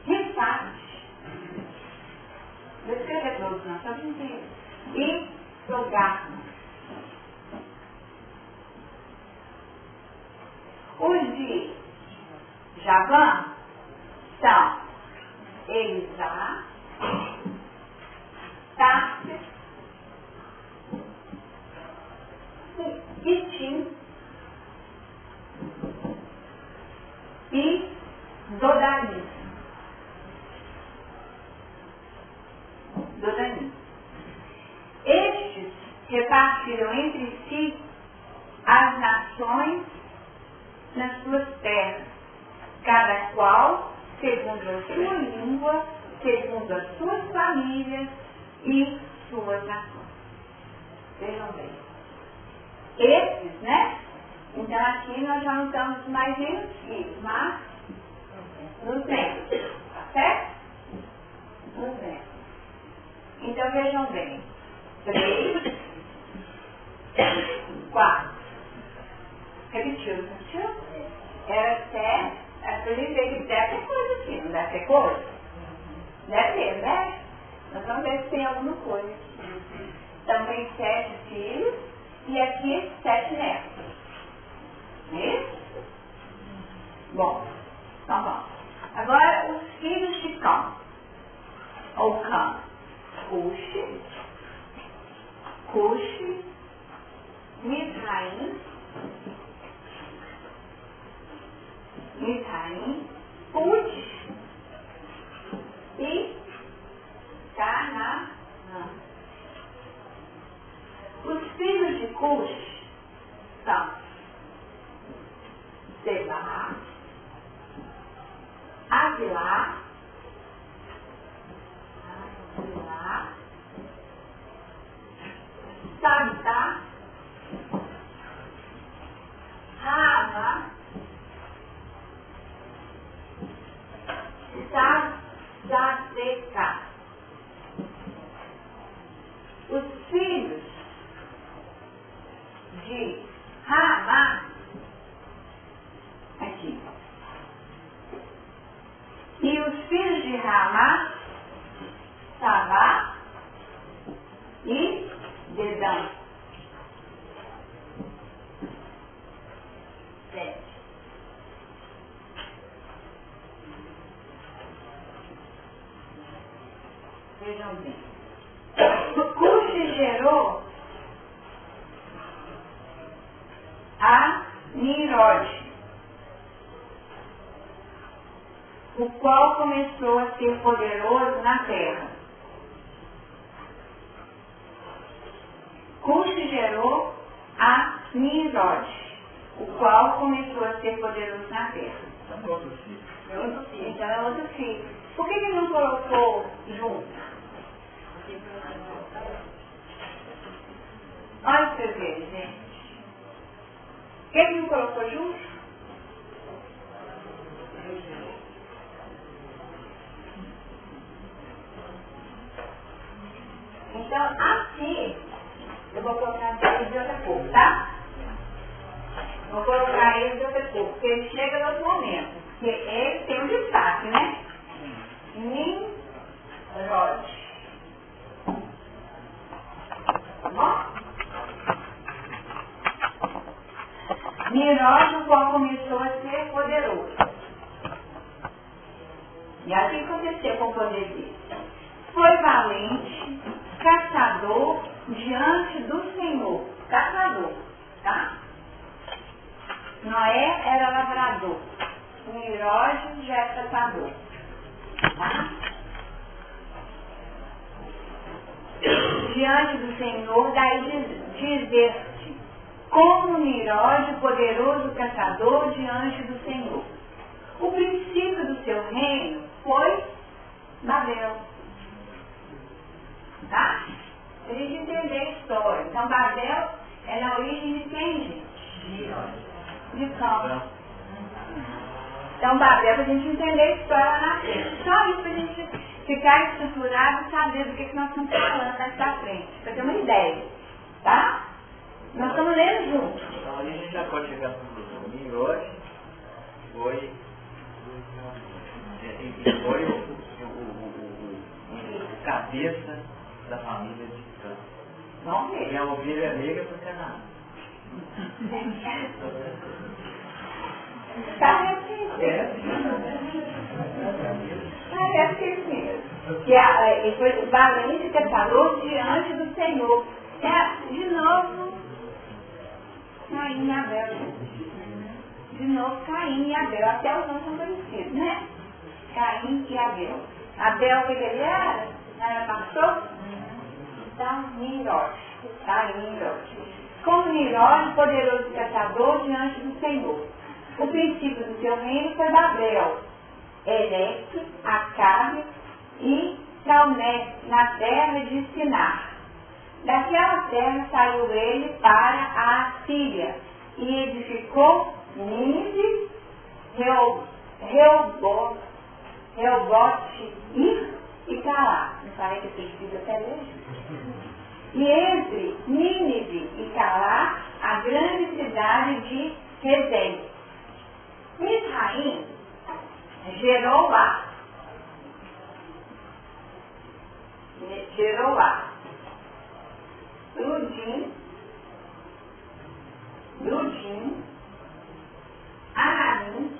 Rifat, vou escrever todos, não, só de e Togarma. Os de Javã são Elisá, Tarsis, Itim e Dodani. Estes repartiram entre si as nações nas suas terras, cada qual segundo a sua língua, segundo as suas famílias e suas nações. Vejam bem. Esses, né? Então aqui nós já não estamos mais em os filhos, mas nos netos. Tá certo? Nos netos. Então vejam bem. 3, 4. Repetiu? Era 7. Acho que a gente vê que deve ter coisa aqui, não deve ter coisa? Deve ter, né? Nós vamos ver se tem alguma coisa. Então tem 7 filhos e aqui 7 netos. Isso? Bom, então vamos. Agora os filhos de Cã. Ou Cã. Cuxi, Mizraim, Put e Canaã. Os filhos de Cuxi são Seba, Aquilá, Sabta, Rava, Sadeca. Os filhos de Rava, aqui, e os filhos de Rama, Savá e Dedã. 7. Vejam bem. Cuxi gerou a Nirode, o qual começou a ser poderoso na terra. Cuxi gerou a Nirode, o qual começou a ser poderoso na terra. É outro filho. Então é outro filho. Por que ele não colocou junto? Olha pra você ver, gente. Por que ele não colocou junto? Então, aqui, eu vou colocar ele de outra cor, tá? Vou colocar ele de outra cor, porque ele chega no outro momento. Porque ele tem um destaque, né? Nimrod. Tá bom? Nimrod, o qual começou a ser poderoso. E assim aconteceu com o poder dele. Foi valente, caçador diante do Senhor. Caçador, tá? Noé era lavrador. O Nimrod já é caçador. Tá? Diante do Senhor, daí dizer-te, como Nimrod, poderoso caçador diante do Senhor. O princípio do seu reino foi Babel. Tá? Pra gente entender a história. Então, Babel é na origem de quem, gente? De Cão. Então, Babel, pra gente entender a história na frente. Só isso pra gente ficar estruturado e saber do que nós estamos falando daqui pra frente. Pra ter uma ideia. Tá? Nós estamos lendo juntos. Então, ali a gente já pode chegar à conclusão. Nimrod foi o cabeça da família de Cã. Vamos ver. E a ovelha negra foi Canaã. Parece isso mesmo. Que ele foi valente que falou diante do Senhor. De novo, Caim e Abel. De novo, Caim e Abel. Até os nomes são parecidos, né? Caim e Abel. Abel, o que ele era? Era pastor? Então, Nimrod. Caim e Nimrod. Como Nimrod, poderoso caçador diante do Senhor. O princípio do seu reino foi Babel, Eleque, Acabe e Calné, na terra de Sinar. Daquela terra saiu ele para a Síria e edificou Nínive, Reobote e Calá. Não falei que eu fiz até hoje? E entre Nínive e Calá, a grande cidade de Rezém. Misraim gerou lá. Ludim, Anarim,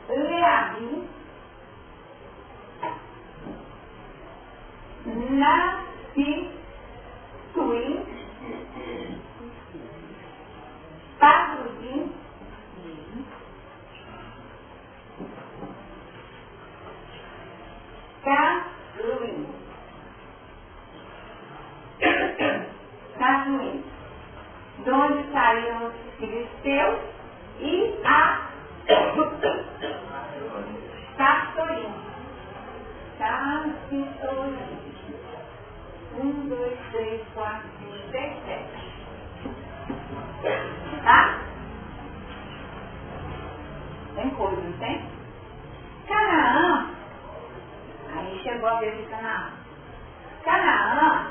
Leabim, Napituim, Parudim, Casuim, de onde saíram os filisteus e a assim estou hoje. 1, 2, 3, 4, 5, 6, 7. Tá? Tem coisa, não tem? Canaã. Aí chegou a vez de Canaã. Canaã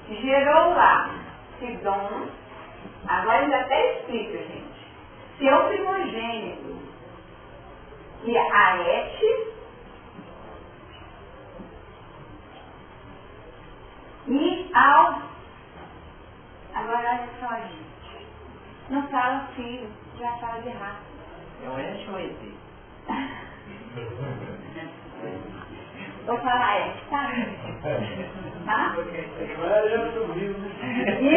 gerou lá Sidom. Agora ainda até escrito, gente. Seu primogênito. E Aete. E ao... Agora olha só, gente. Não fala filho, já fala de raça. É um Ete ou ET? Vou falar tá? Tá? Agora já subiu, né? E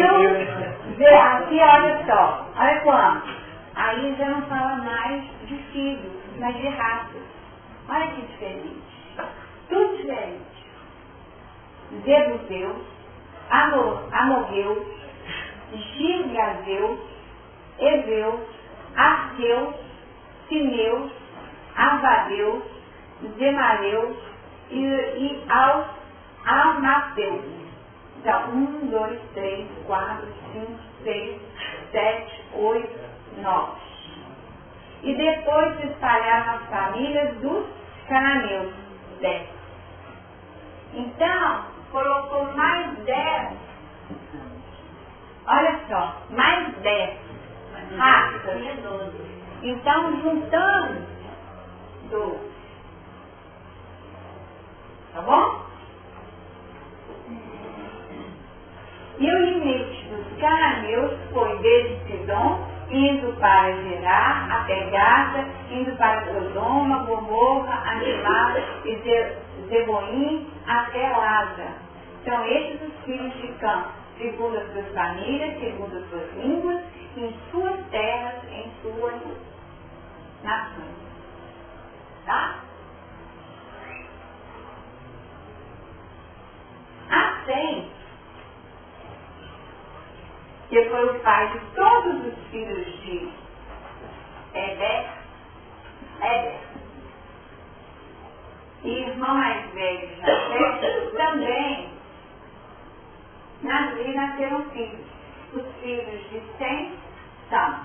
aqui, olha só. Olha quanto. Aí já não fala mais de filho, mas de raça. Olha que diferente. Tudo diferente. Jebuseus, Amorreus, Girgazeus, Eveus, Arqueus, Sineus, Arvadeus, Zemareus e Almateus. Então, 1, 2, 3, 4, 5, 6, 7, 8, 9. E depois se espalharam as famílias dos cananeus, 10. Então, colocou mais 10. Olha só, mais 10 raças. Então, juntando 12. Tá bom? E o limite dos cananeus foi desde Sidom, indo para Gerar, até Gaza, indo para Sodoma, Gomorra, Adimá e Zeboim, até Laza. Então, esses os filhos de Cã, segundo as suas famílias, segundo as suas línguas, em suas terras, em suas nações. Tá? Assim, que foi o pai de todos os filhos de Eber, e irmão mais velho de Jafé, também nasceram filhos. Os filhos de Sem são.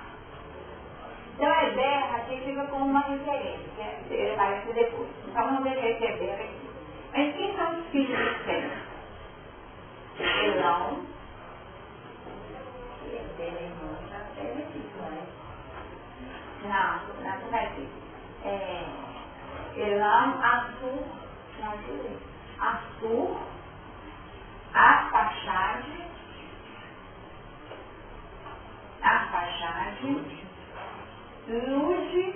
Então, Eber aqui fica como uma referência, que ele vai aparecer depois. Então, vamos deixar esse Eber aqui. Mas quem são os filhos de Sem? Elão. Não vai ser. Elão, Assur, Arpaxade, Lude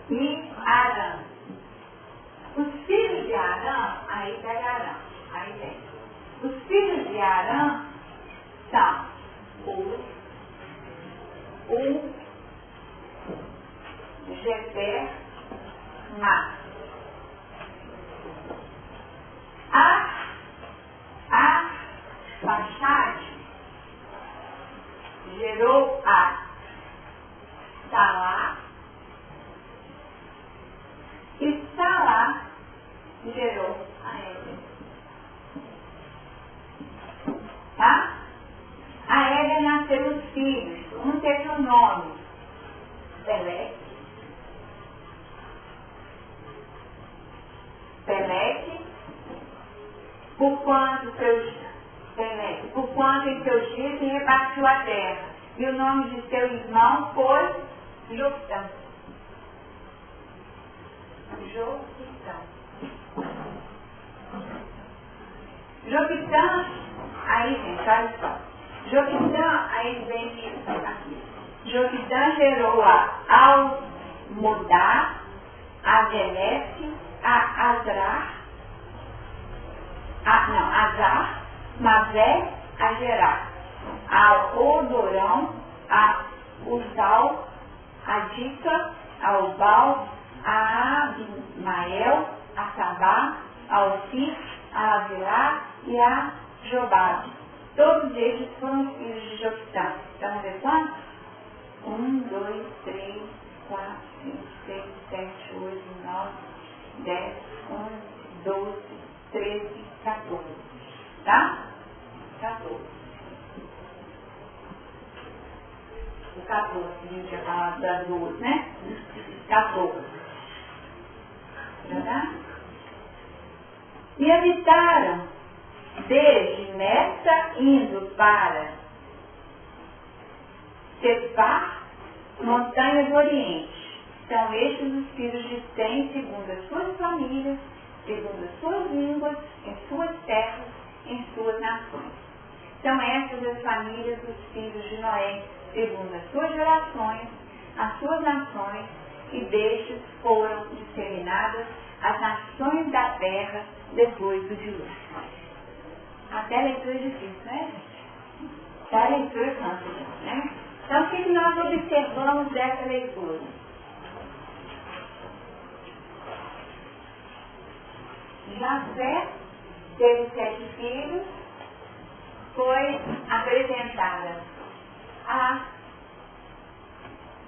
e Arã. Os filhos de Arã, aí pega Arã, aí tem. Os filhos de Arã são o Geber, Mas. A Pachade gerou a Salá e Salá gerou a Éder. Tá? A Éder nasceu os filhos. Um teve o nome Peleque, por quanto em seus dias se repartiu a terra. E o nome de seu irmão foi Joctã. Joctã, aí gente, olha só. Joctã, aí vem aqui. Joctã gerou a Almodá, a Velete, a Azar, Mazé, a Gerar, a Odorão, a Uzal, a Dica, a Obal, a Abimael, a Sabá, a Ofir, a Avilá e a Jobab. Todos eles foram filhos de Joctã. Então, vamos ver quantos? 1, 2, 3, 4, 5, 6, 7, 8, 9, 10, 11, 12, 13, 14. Tá? 14. O 14, a gente já falava das duas, né? 14. Tá? E habitaram desde Messa indo para Sefar, montanhas do Oriente. São estes os filhos de Sem, segundo as suas famílias, segundo as suas línguas, em suas terras, em suas nações. São estas as famílias dos filhos de Noé, segundo as suas gerações, as suas nações, e destes foram disseminadas as nações da terra depois do dilúvio. Até a leitura é difícil, né, gente? Até a leitura cansa, né? Então, o que nós observamos dessa leitura? Jafé teve 7 filhos, foi apresentada a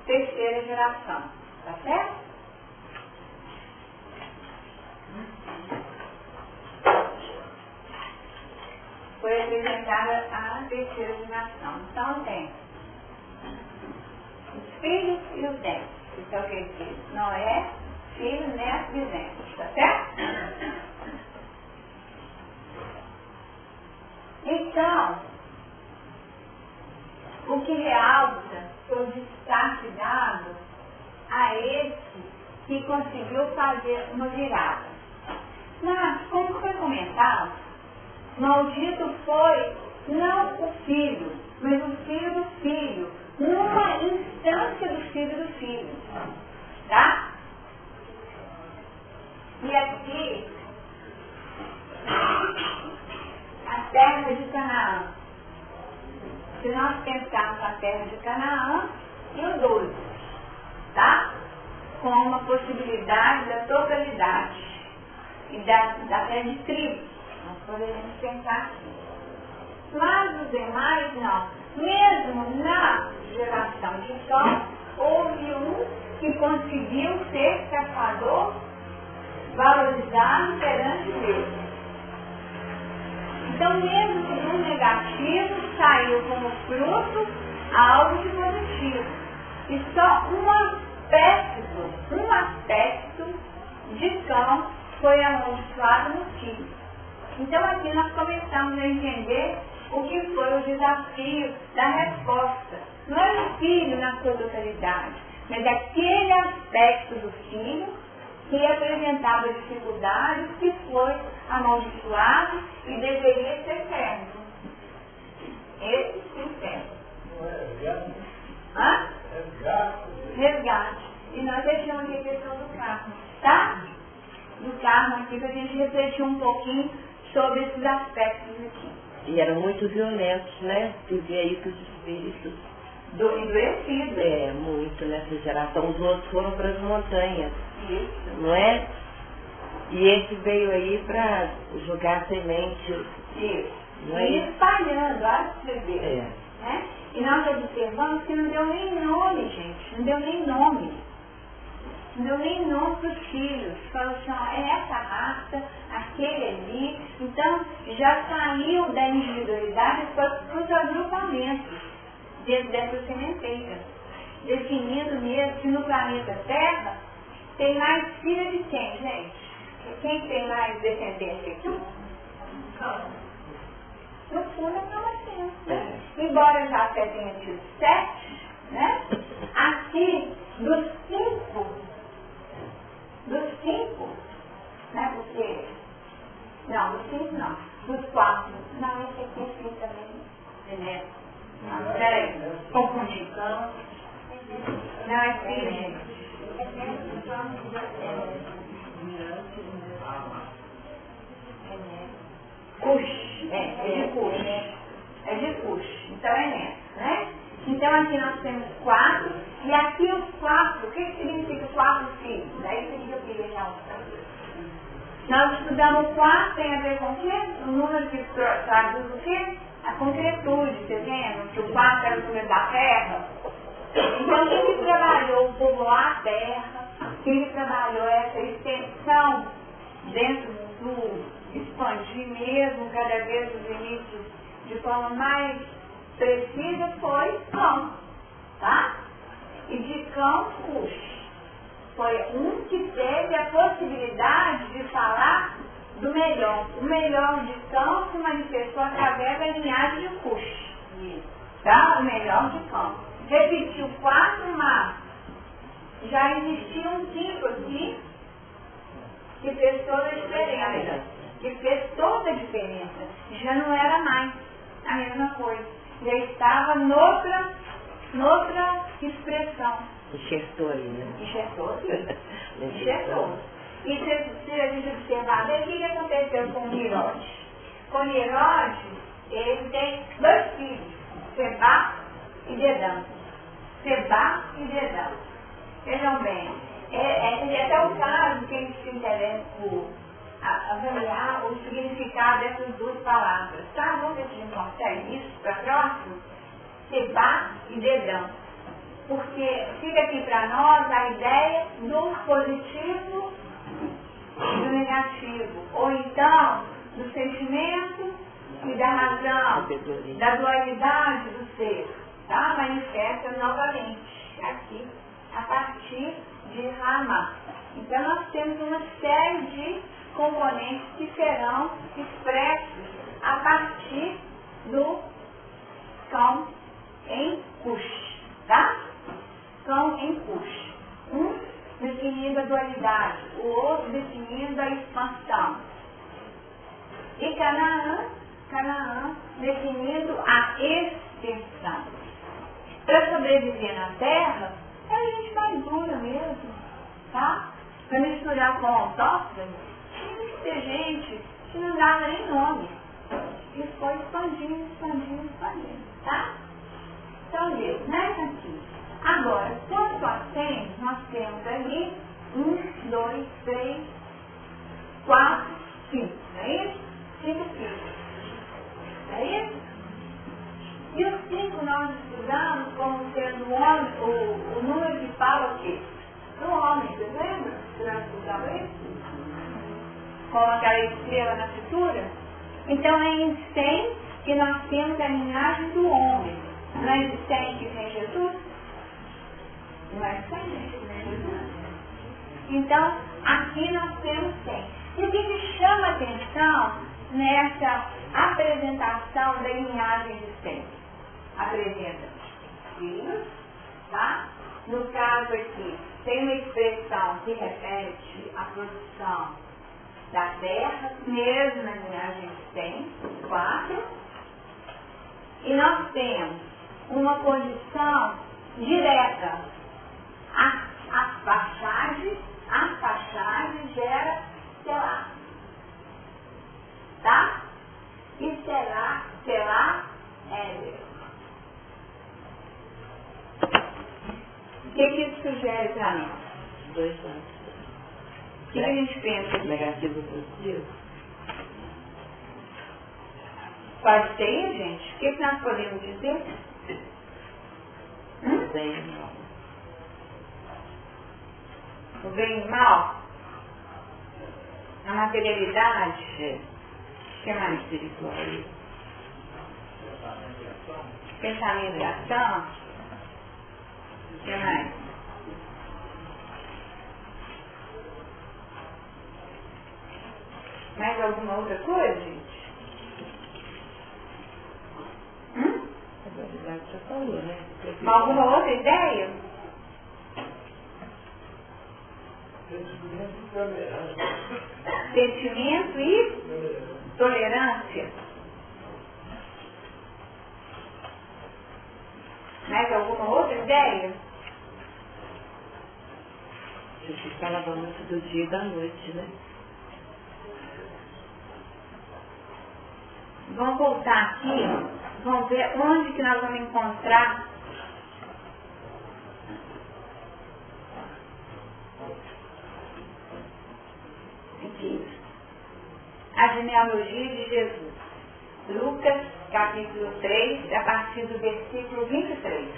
terceira geração, tá certo? Foi apresentada a terceira geração. Então tem os filhos e os netos. Isso é o que ele diz. Noé, filho, neto e netos, tá certo? Então, o que realça foi o destaque dado a esse que conseguiu fazer uma virada. Mas, como foi comentado, maldito foi não o filho, mas o filho do filho, numa instância do filho do filho. Tá? E aqui, a terra de Canaã. Se nós pensarmos na terra de Canaã e o 12, tá? Com uma possibilidade da totalidade e da terra de tribo. Nós poderíamos pensar assim. Mas os demais não. Mesmo na geração de Só, houve um que conseguiu ser caçador valorizado perante Deus. Então, mesmo que no negativo, saiu como fruto algo de positivo. E só um aspecto de Cão foi amaldiçoado no filho. Então, aqui nós começamos a entender o que foi o desafio da resposta. Não é o filho na sua totalidade, mas aquele aspecto do filho que apresentava dificuldades, que foi amaldiçoado e deveria ser servo. Esse sim serve. Hã? Resgate. E nós deixamos aqui a questão do karma, tá? Do karma aqui, para a gente refletir um pouquinho sobre esses aspectos aqui. E eram muito violentos, né? Tu vê aí que os espíritos endurecidos. É, muito nessa geração. Os outros foram para as montanhas. Isso. Não é? E esse veio aí para jogar semente. Isso. Não é? E espalhando, olha pra você ver. É. Né? E nós observamos que não deu nem nome, gente. Não deu nem nome. Não deu nem nome para os filhos. Falou assim, ó, é essa raça, aquele ali. Então, já saiu da individualidade para os agrupamentos dentro dessa sementeira. Definindo mesmo que no planeta Terra tem mais filhos de quem, gente? Quem tem mais descendência aqui? No fundo é Namacena, né? Embora já até tenha tido 7, né? Aqui, dos 5, né? Porque, não, dos 5 não, dos 4, não, esse aqui é filho também, né? Não, peraí, confundi. Não, é filho, gente. Cush, é de Cush. É de Cush. Então é nessa, né? Então aqui nós temos 4, e aqui os 4, o que significa 4 filhos? Daí que eu queria já nós estudamos 4, tem a ver com o quê? O número que traduz o quê? A concretude, vocês lembram? Que o 4 era o número da terra. Então quem que trabalhou povoar a terra, quem que trabalhou essa extensão dentro do expandir mesmo, cada vez os limites de forma mais precisa, foi Cão, tá? E de Cão, Cush. Foi um que teve a possibilidade de falar do melhor. O melhor de Cão se manifestou através da linhagem de Cush. Tá? O melhor de Cão. Repetiu 4, mas já existia um 5 aqui que fez toda a diferença. Que fez toda a diferença. Já não era mais a mesma coisa. Já estava noutra expressão. Enxertou aí, né? Enxertou, sim. Enxertou. E se a gente observar bem, o que aconteceu com Nirod? Com Nirod, ele tem 2 filhos, Sebá e Dedã. Sebá e Dedã. Vejam bem, é até o caso que a gente se interessa por avaliar o significado dessas 2 palavras. Tá? Vamos ver se a gente consegue isso para próximo? Sebá e Dedã. Porque fica aqui para nós a ideia do positivo e do negativo. Ou então, do sentimento e da razão, da dualidade do ser. Tá? Manifesta novamente aqui, a partir de Rama. Então, nós temos uma série de componentes que serão expressos a partir do Cão em Cush. Tá? Cão em Cush. Um definindo a dualidade, o outro definindo a expansão. E Canaã definindo a extensão. Para sobreviver na Terra, é a gente mais dura mesmo, tá? Para misturar com autóctones, tinha que ter gente que não dava nem nome. E foi expandindo, tá? Então, Deus, né, aqui. Agora, quanto a 100, nós temos ali 1, 2, 3, 4, 5. Não é isso? 5 filhos. Não é isso? E os 5 nós estudamos como sendo o número que fala o quê? Do homem, você lembra? Nós estudamos isso? Com aquela estrela na cintura? Então é em 100 que nós temos a linhagem do homem. Não é em 100 que vem Jesus? Não é 100 que vem Jesus? Então, aqui nós temos 100. E o que chama a atenção nessa apresentação da linhagem de 100? Apresenta filhos, tá? No caso aqui, tem uma expressão que repete a produção da terra, mesmo na linhagem de 100, 4. E nós temos uma condição direta. A passagem gera Selá. Tá? E Selá é Deus. O que isso sugere para nós? 2 lados. O que a gente pensa? Negativo e positivo? Pode ser, gente? O que nós podemos dizer? Bem e mal. O bem e o mal? A materialidade? O que mais? Espiritual. Pensamento e ação? O que mais? Mais alguma outra coisa, gente? A dualidade já falou, né? Alguma outra ideia? Sentimento e tolerância. Mais alguma outra ideia? Jesus falava muito do dia e da noite, né? Vamos voltar aqui, vamos ver onde que nós vamos encontrar aqui a genealogia de Jesus. Lucas, capítulo 3, a partir do versículo 23.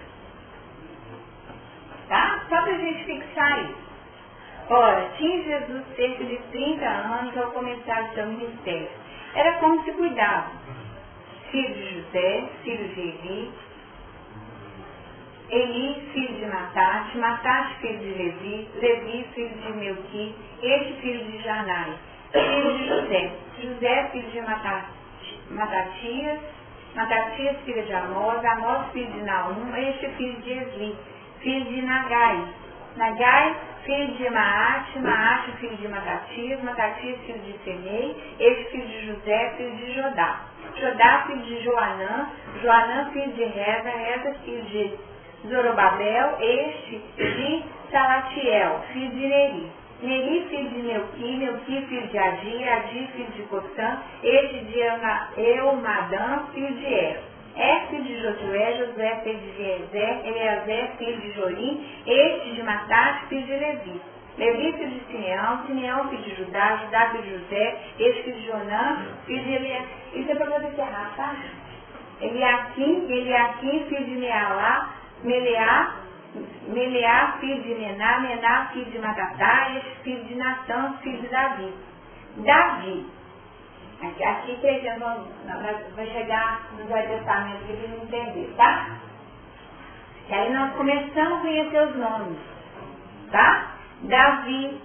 Tá? Só para a gente fixar isso. Ora, tinha Jesus cerca de 30 anos ao começar o seu ministério. Era como se cuidava. Filho de José, filho de Eli, filho de Matate, Matate, filho de Levi, filho de Melqui, este filho de Janai, filho de José, filho de Matatias, filho de Amós, filho de Naum, este filho de Esli, filho de Nagai, filho de Maate, filho de Matatias, filho de Semei, este filho de José, filho de Jodá, filho de Joanã, filho de Reza, filho de Zorobabel, este de Salatiel, filho de Neri, filho de Melqui, filho de Adi, filho de Cossã, este de Elmadã, filho de filho de Josué, filho de Eleazar, filho de Jorim, este de Matate, filho de Levi, filho de Simeão, filho de Judá, filho de José, este filho de Jonã, filho de Eliaquim. Isso é para você encerrar, tá? Eliaquim, filho de Meleá, filho de Mená, filho de Matatá, este filho de Natã, filho de Davi. Aqui vai chegar no Velho Testamento que eles não entender, tá? E aí nós começamos a conhecer os nomes, tá? Davi,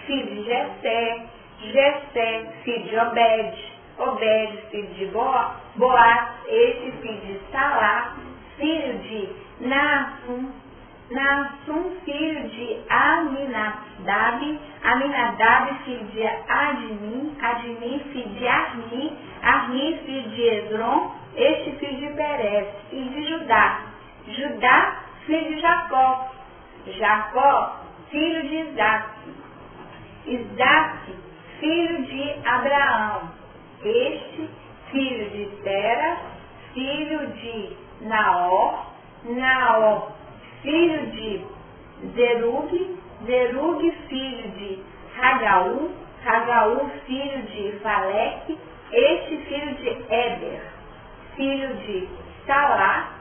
filho de Jessé, filho de Obed, filho de Boaz, este filho de Salá, filho de Naasum, filho de Aminadab, filho de Admin, filho de Arni, filho de Esrom, este filho de Perez, filho de Judá, filho de Jacó, filho de Isaac, filho de Abraão, este filho de Tera, filho de Naor, filho de Zerug, filho de Hagaú, filho de Faleque, este filho de Éber, filho de Salá,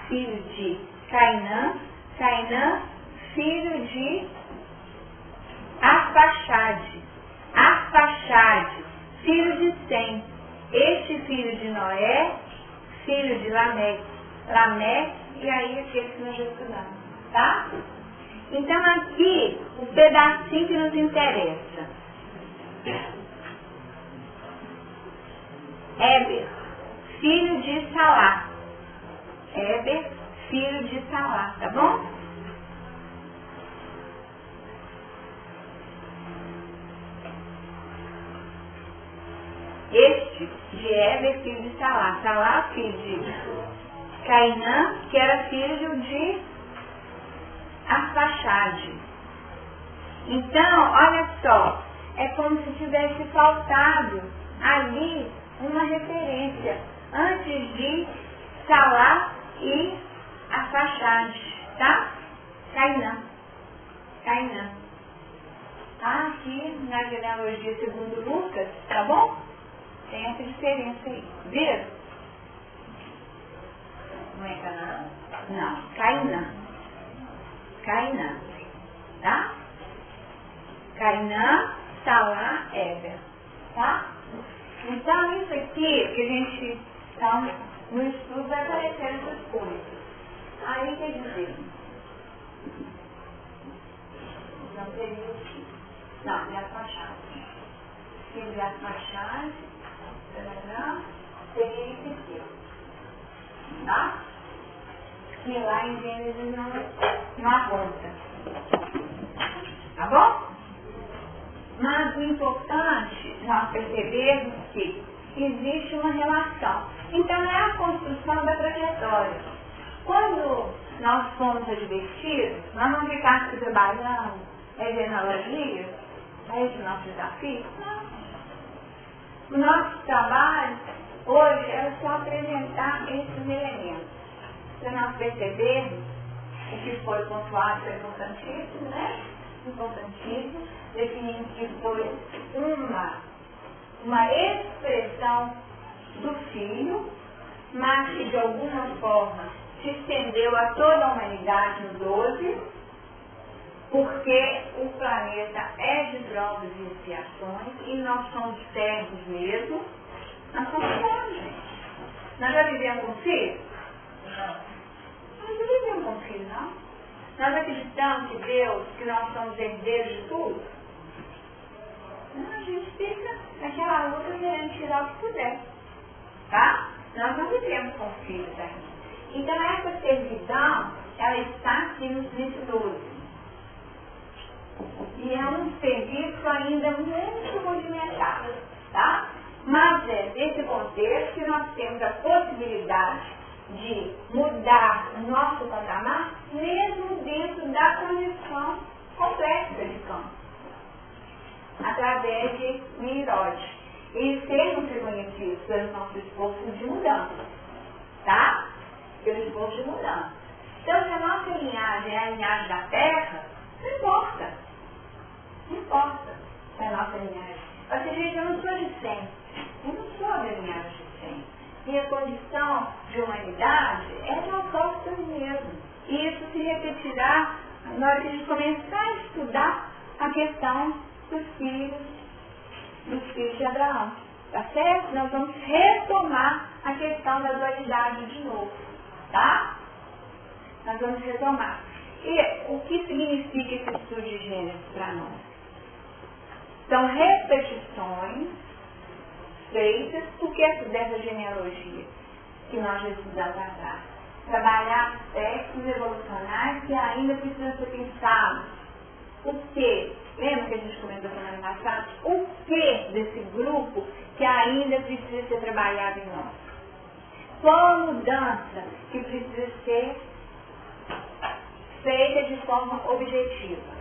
filho de Cainã, filho de Arfaxade, filho de Sem, este filho de Noé, filho de Lameque, e aí aqueles que nós já estudamos, tá? Então aqui, o pedacinho que nos interessa. Éber, filho de Salá. Tá bom? Este de Éber, filho de Salá, filho de Cainã, que era filho de Arfaxade. Então, olha só, é como se tivesse faltado ali uma referência antes de Salá e Arfaxade, tá? Cainã. Tá? Aqui na genealogia segundo Lucas, tá bom? Tem essa diferença aí. Viram? Não é Canaã? Não, Cainã. Tá? Cainã, Salá, Éber. Tá? Então, isso aqui que a gente, então, no estudo vai aparecer essas coisas. Aí quer dizer, não teria o que? Não, de Arfaxade. Filho de Arfaxade, seria esse aqui, tá? Que lá em Gênesis não aponta. Tá bom? Mas o importante nós percebermos que existe uma relação. Então é a construção da trajetória. Quando nós fomos advertidos, nós não ficamos trabalhando genealogia, é esse o nosso desafio? Não. O nosso trabalho hoje é só apresentar esses elementos. Se nós percebermos o que foi pontuado foi importantíssimo, né? Importantíssimo, definindo que foi uma expressão do Filho, mas que de alguma forma se estendeu a toda a humanidade no 12, Porque o planeta é de provas e expiações e nós somos servos mesmo. Nós somos servos, gente. Nós já vivemos com filhos? Não. Nós não vivemos com filhos, não. Nós acreditamos que Deus, que nós somos herdeiros de tudo. Não, a gente fica naquela luta querendo tirar o que puder. Tá? Nós não vivemos com filhos ainda. Então essa servidão, ela está aqui nesse 12. E é um serviço ainda muito rudimentar, tá? Mas é nesse contexto que nós temos a possibilidade de mudar o nosso patamar, mesmo dentro da condição complexa de campo, através de Nirod. E sermos reconhecidos pelo nosso esforço de mudança, tá? Pelo esforço de mudança. Então, se a nossa linhagem é a linhagem da terra, não importa. Não importa se é a nossa linhagem. Ou seja, eu não sou de 100. Eu não sou da linhagem de 100. Minha condição de humanidade é não posso mesmo. E isso se repetirá na hora que a gente começar a estudar a questão dos filhos de Abraão. Tá certo? Nós vamos retomar a questão da dualidade de novo. Tá? Nós vamos retomar. E o que significa esse estudo de Gênesis para nós? São repetições feitas dessa genealogia que nós já estudamos atrás. Trabalhar aspectos evolucionários que ainda precisam ser pensados. O que? Lembra que a gente comentou semana passada? O que desse grupo que ainda precisa ser trabalhado em nós? Qual a mudança que precisa ser feita de forma objetiva?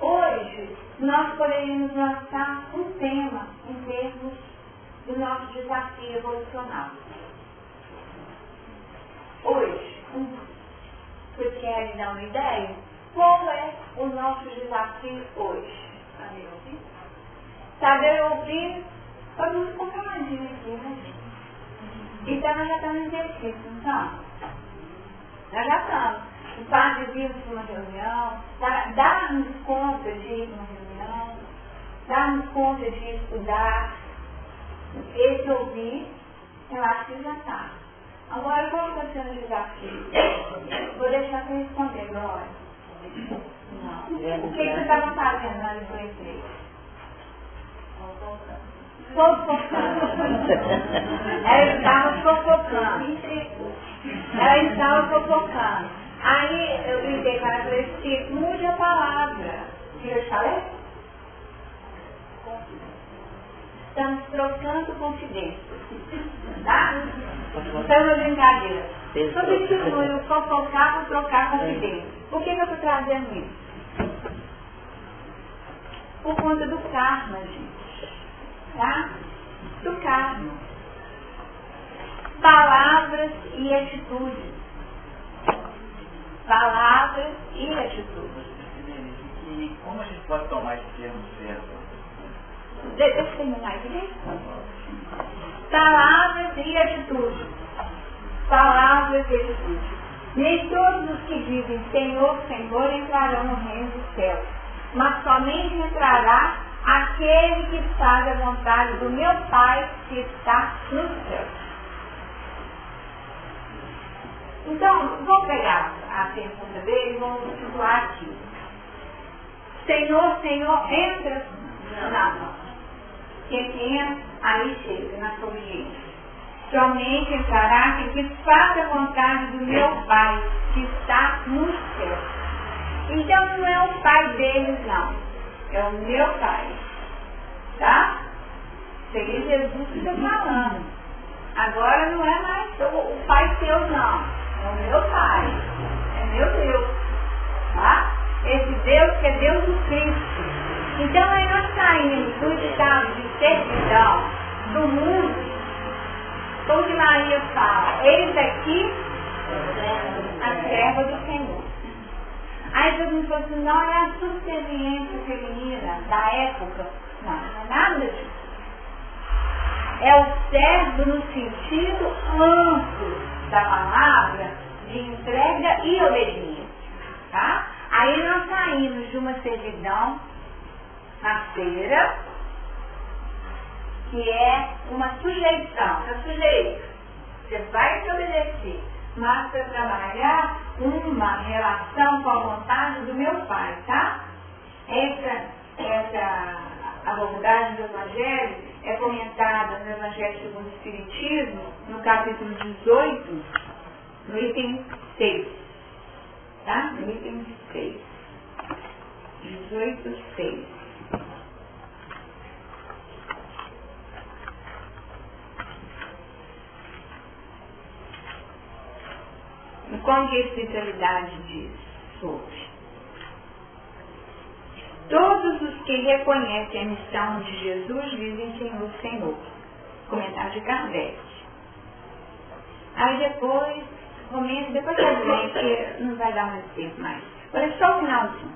Hoje, nós poderíamos lançar um tema em termos do nosso desafio evolucional. Hoje, você quer dar uma ideia? Qual é o nosso desafio hoje? Saber ouvir? Saber ouvir, vamos colocar uma dica aqui, né, gente? Então, nós já estamos em exercício, então? Nós já estamos. O fato de vir para uma reunião, darmos conta de ir para uma reunião, darmos conta de estudar, esse ouvir, eu acho que já está. Agora, qual está sendo o desafio? Vou deixar você responder, Glória. Não. O que você estava fazendo na hora do emprego? Fofocando. Ela estava fofocando. Ela estava fofocando. Aí eu gritei para ela e falei assim, mude a palavra. O que eu te falei? Estamos trocando confidências. Tá? Então, uma brincadeira. Substitui o fofocar por trocar confidências. Por que eu estou trazendo isso? Por conta do karma, gente. Tá? Do karma. Palavras e atitudes. Palavras e atitudes. E como a gente pode tomar esse termo certo? Deixa eu terminar aqui. Palavras e atitudes. Palavras e atitudes. Nem todos os que dizem Senhor, Senhor entrarão no reino dos céus, mas somente entrará aquele que faz a vontade do meu Pai que está nos céus. Então, vou pegar a pergunta dele e vamos situar aqui. Senhor, Senhor, entra. Não. Quem entra, aí chega, na sua obediência. Somente entrará aquele que faz a vontade do meu Pai que está nos céus. Então, não é o Pai deles, não. É o meu Pai. Tá? Seria Jesus que está falando. Agora não é mais o Pai seu, não. É o meu Pai. É meu Deus. Tá? Esse Deus que é Deus do Cristo. Então, aí nós saímos do estado de servidão do mundo, como que Maria fala, eis aqui a serva do Senhor. Aí todo mundo falou assim, não é a subserviência feminina da época. Não é nada disso. É o servo no sentido amplo da palavra de entrega e obediência. Tá? Aí nós saímos de uma servidão parceira, que é uma sujeição. Está sujeito, você vai se obedecer, mas para trabalhar uma relação com a vontade do meu Pai, tá? Essa abordagem do Evangelho é comentada no Evangelho segundo o Espiritismo, no capítulo 18, no item 6. Tá? No item 6. 18, 6. Como que a espiritualidade diz sobre? Todos os que reconhecem a missão de Jesus dizem Senhor, Senhor. Comentário de Kardec. Aí depois eu dizer que não vai dar muito tempo mais. Olha só o finalzinho.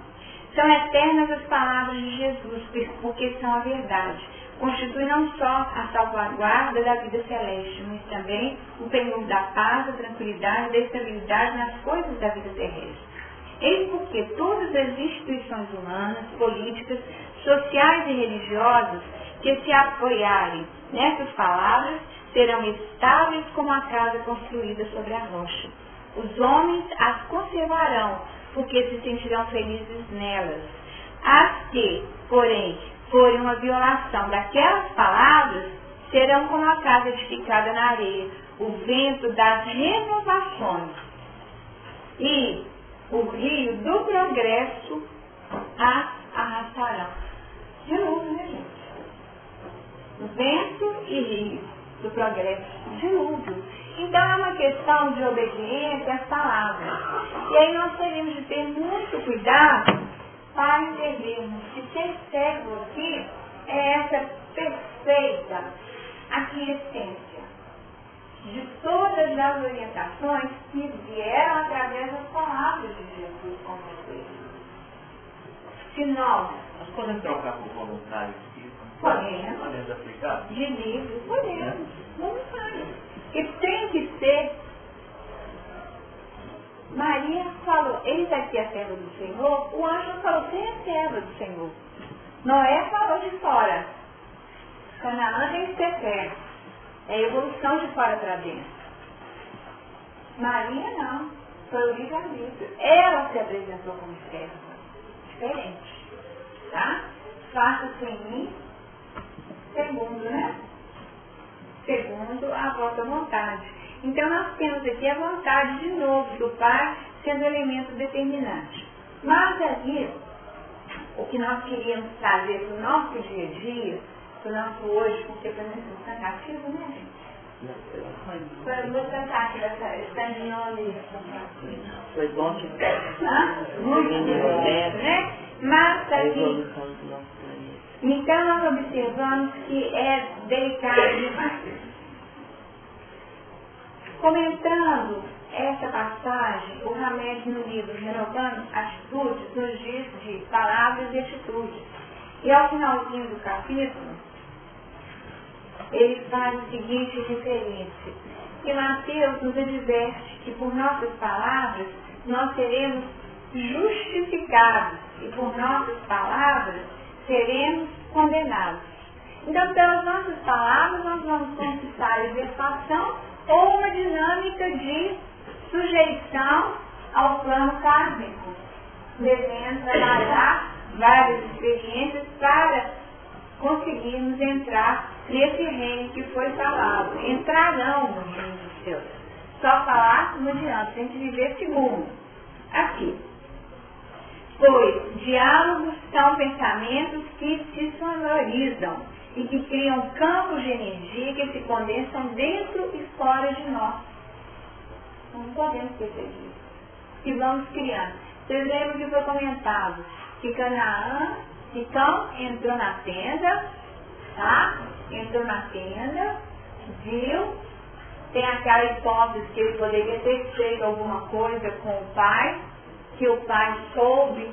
São eternas as palavras de Jesus, porque são a verdade. Constitui não só a salvaguarda da vida celeste, mas também o penhor da paz, da tranquilidade e da estabilidade nas coisas da vida terrestre. Eis porque todas as instituições humanas, políticas, sociais e religiosas que se apoiarem nessas palavras serão estáveis como a casa construída sobre a rocha. Os homens as conservarão, porque se sentirão felizes nelas. As que, porém, forem uma violação daquelas palavras, serão como a casa edificada na areia, o vento das renovações e o rio do progresso as arrastarão. De novo, né, gente? O vento e rio do progresso, dilúvio. Então é uma questão de obediência às palavras. E aí nós teremos de ter muito cuidado para entendermos que ser servo aqui é essa perfeita aquiescência de todas as orientações que vieram através das palavras de Jesus com vocês. Se nós podemos trocar por voluntários aqui? Podemos aplicar? De livre, podemos. Voluntários. E tem que ser. Maria falou, eis aqui a serva do Senhor. O anjo falou, tem a serva do Senhor. Noé falou de fora. Canaã tem que ser serva. É a evolução de fora para dentro. Maria não. Foi o livre-arbítrio. Ela se apresentou como serva. Diferente. Tá? Faça-se em mim, segundo, né? Segundo a vossa vontade. Então nós temos aqui a vontade de novo do Pai sendo elemento determinante. Mas aí, o que nós queríamos trazer para o nosso dia a dia, para o nosso hoje, porque foi muito cansativo, né, gente? Foi muito cansativo essa ali. Foi bom que muito né? Mas a aqui, evolução do nosso planeta. então nós observamos que é delicado demais. Comentando essa passagem, o Hamed no livro Renovando Atitudes nos diz de palavras e atitudes. E ao finalzinho do capítulo, ele faz a seguinte referência, que Mateus nos adverte que por nossas palavras nós seremos justificados e por nossas palavras seremos condenados. Então, pelas nossas palavras, nós vamos conquistar a exerção ou uma dinâmica de sujeição ao plano kármico, devendo trabalhar várias experiências para conseguirmos entrar nesse reino que foi falado. Entrarão no reino dos céus. Só falar não adianta, tem que viver segundo. Aqui. Pois diálogos são pensamentos que se sonorizam e que criam campos de energia que se condensam dentro e fora de nós. Não podemos esquecer disso. E vamos criando. Vocês lembram que foi comentado que Canaã, então, entrou na tenda, tá? Entrou na tenda, viu, tem aquela hipótese que ele poderia ter feito alguma coisa com o pai, que o pai soube,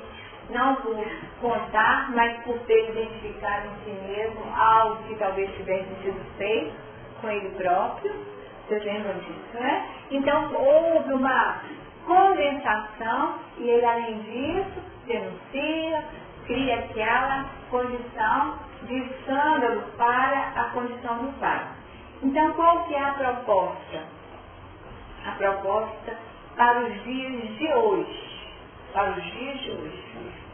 não por contar, mas por ter identificado em si mesmo algo que talvez tivesse sido feito com ele próprio. Vocês lembram disso, né? Então houve uma condensação, e ele, além disso, denuncia, cria aquela condição de escândalo para a condição do pai. Então, qual que é a proposta? A proposta para os dias de hoje. Para os dias de hoje.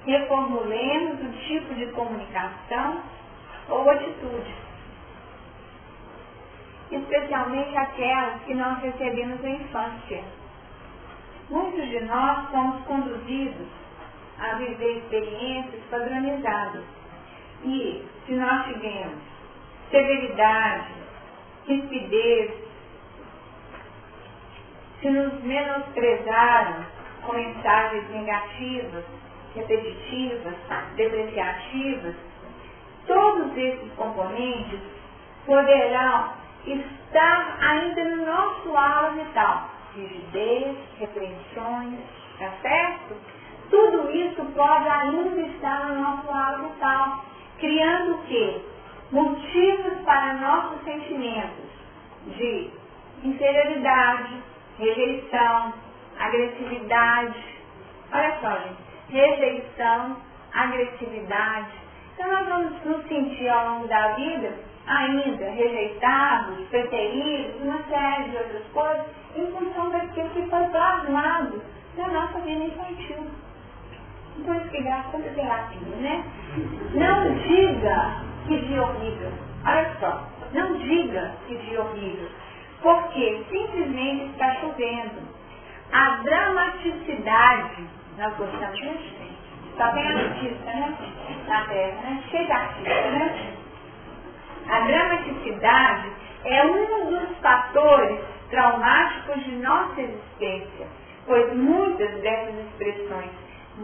Reformulemos o tipo de comunicação ou atitude. Especialmente aquelas que nós recebemos na infância. Muitos de nós somos conduzidos a viver experiências padronizadas. E se nós tivermos severidade, rispidez, se nos menosprezaram com mensagens negativas, repetitivas, depreciativas, todos esses componentes poderão estar ainda no nosso aula vital. Rigidez, repreensões, tá certo? Tudo isso pode ainda estar no nosso aula vital, criando o quê? Motivos para nossos sentimentos de inferioridade, rejeição, agressividade. Olha só, gente, rejeição, agressividade. Então nós vamos nos sentir ao longo da vida ainda rejeitados, preteridos, uma série de outras coisas, em função daquilo que foi plasmado na nossa vida infantil. Então isso que graça da terapia, né? Não diga que dia horrível. Olha só, não diga que dia horrível, porque simplesmente está chovendo. A dramaticidade, nós gostamos disso, só tem artista, né? Na Terra, né? Cheio de artista, né? A dramaticidade é um dos fatores traumáticos de nossa existência, pois muitas dessas expressões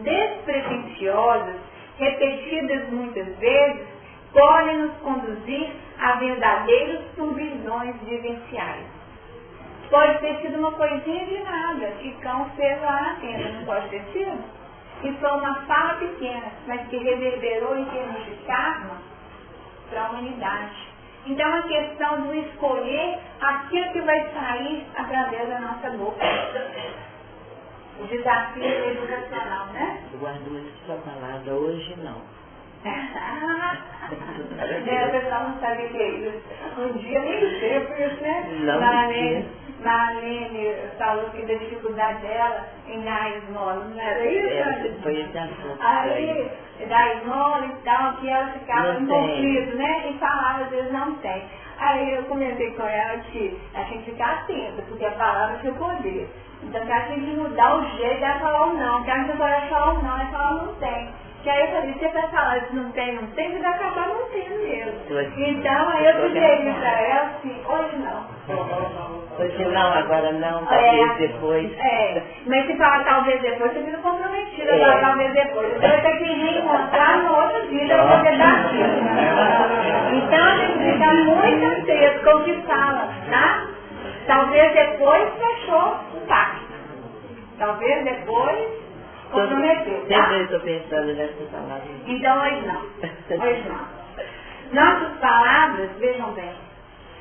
despretensiosas, repetidas muitas vezes, podem nos conduzir a verdadeiros turbilhões vivenciais. Pode ter sido uma coisinha de nada que cão fez lá na tenda, não pode ter sido? E foi uma fala pequena, mas que reverberou em termos de karma para a humanidade. Então é a questão de escolher aquilo que vai sair através da nossa boca. O desafio educacional, né? Eu guardo muito sua palavra, hoje não. O pessoal não sabe o que é isso. Um dia nem sei por isso, né? Não, Marlene falou que da dificuldade dela em dar esmola, não era isso? Foi esse assunto. Aí, dar esmola e tal, que ela ficava em conflito, né? E falava, às vezes não tem. Aí eu comentei com ela que a gente fica atenta, porque a palavra tem o poder. Então que a gente tem que mudar o jeito de falar o não, que a gente pode falar o não, é falar não tem. Que aí eu falei, você vai falar se não tem, você vai acabar não tendo mesmo. Então aí eu sugeri pra ela assim, hoje não. Hoje não, agora não, talvez depois. Mas se falar talvez depois, você fica comprometida, agora talvez depois. Você vai ter que reencontrar no outro dia pra poder dar aquilo. Então a gente fica muito atento com o que fala, tá? Talvez depois fechou o pacto. Talvez depois comprometeu, tá? Sempre estou pensando nessa palavra. Então hoje não. Hoje não. Nossas palavras, vejam bem,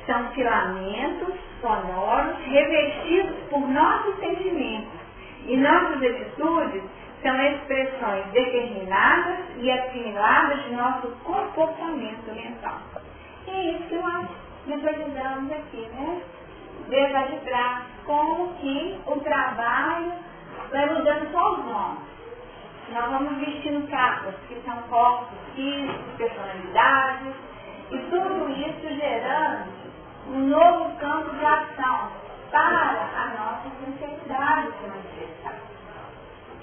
são filamentos sonoros revestidos por nossos sentimentos. E nossas atitudes são expressões determinadas e assimiladas de nosso comportamento mental. E é isso que nós visualizamos aqui, né? Desde lá de trás, como que o trabalho vai mudando só os nomes. Nós vamos vestindo capas, que são corpos físicos, personalidades, e tudo isso gerando um novo campo de ação para a nossa sinceridade se manifestar.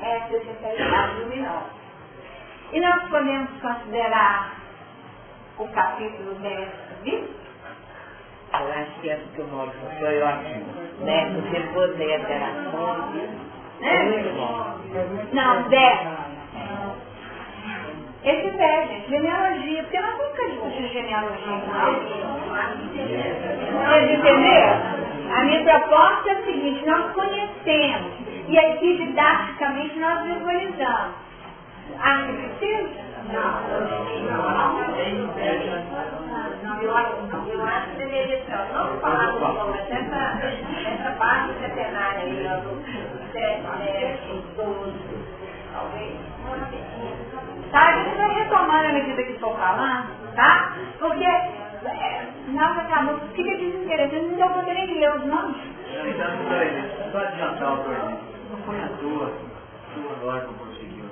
Essa é a sinceridade luminosa. E nós podemos considerar o capítulo 10 visto? Eu acho que é que o nome foi ótimo, né? Porque poder interação é muito bom. Não, 10. Esse 10, gente, genealogia, porque nós nunca discutimos genealogia, não. Vocês entenderam? A minha proposta é a seguinte, nós conhecemos, e aqui didaticamente nós visualizamos. Ah, que precisa? Não, eu acho que deveria ser, não falar do nome, mas essa parte centenária aí, ó, do 7, 10, 12, talvez, uma rapidinho. Tá, a gente vai retomando à medida que for falando, tá? Porque na hora que acabou, fica desinteressante, não deu pra nem ler os nomes. Só adiantar uma coisa. Não foi à toa que o órgão conseguiu.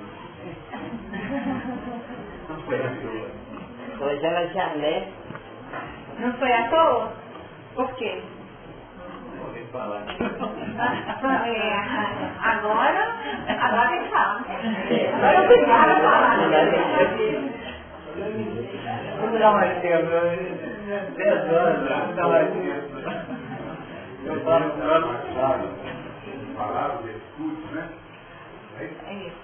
Não foi à toa. Hoje ela já lê. Não foi à toa? Por quê? Não ouvi falar. Agora ele fala. Agora eu fui falar. Vamos dar mais tempo. 10 anos, vamos dar mais tempo. Eu falo com o Falaram de estudos, né? É isso.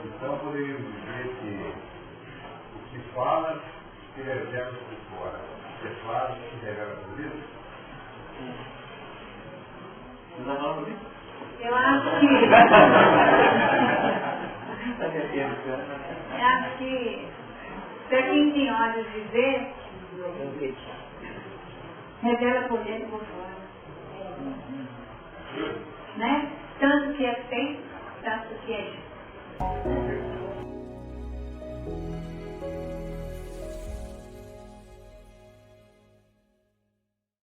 Então poderíamos dizer que o que fala se revela por fora, o que fala se revela por dentro. Você está falando comigo? Eu acho que para quem tem olhos de ver, revela por dentro e por fora. Né? Tanto que é feito, tanto que é dito.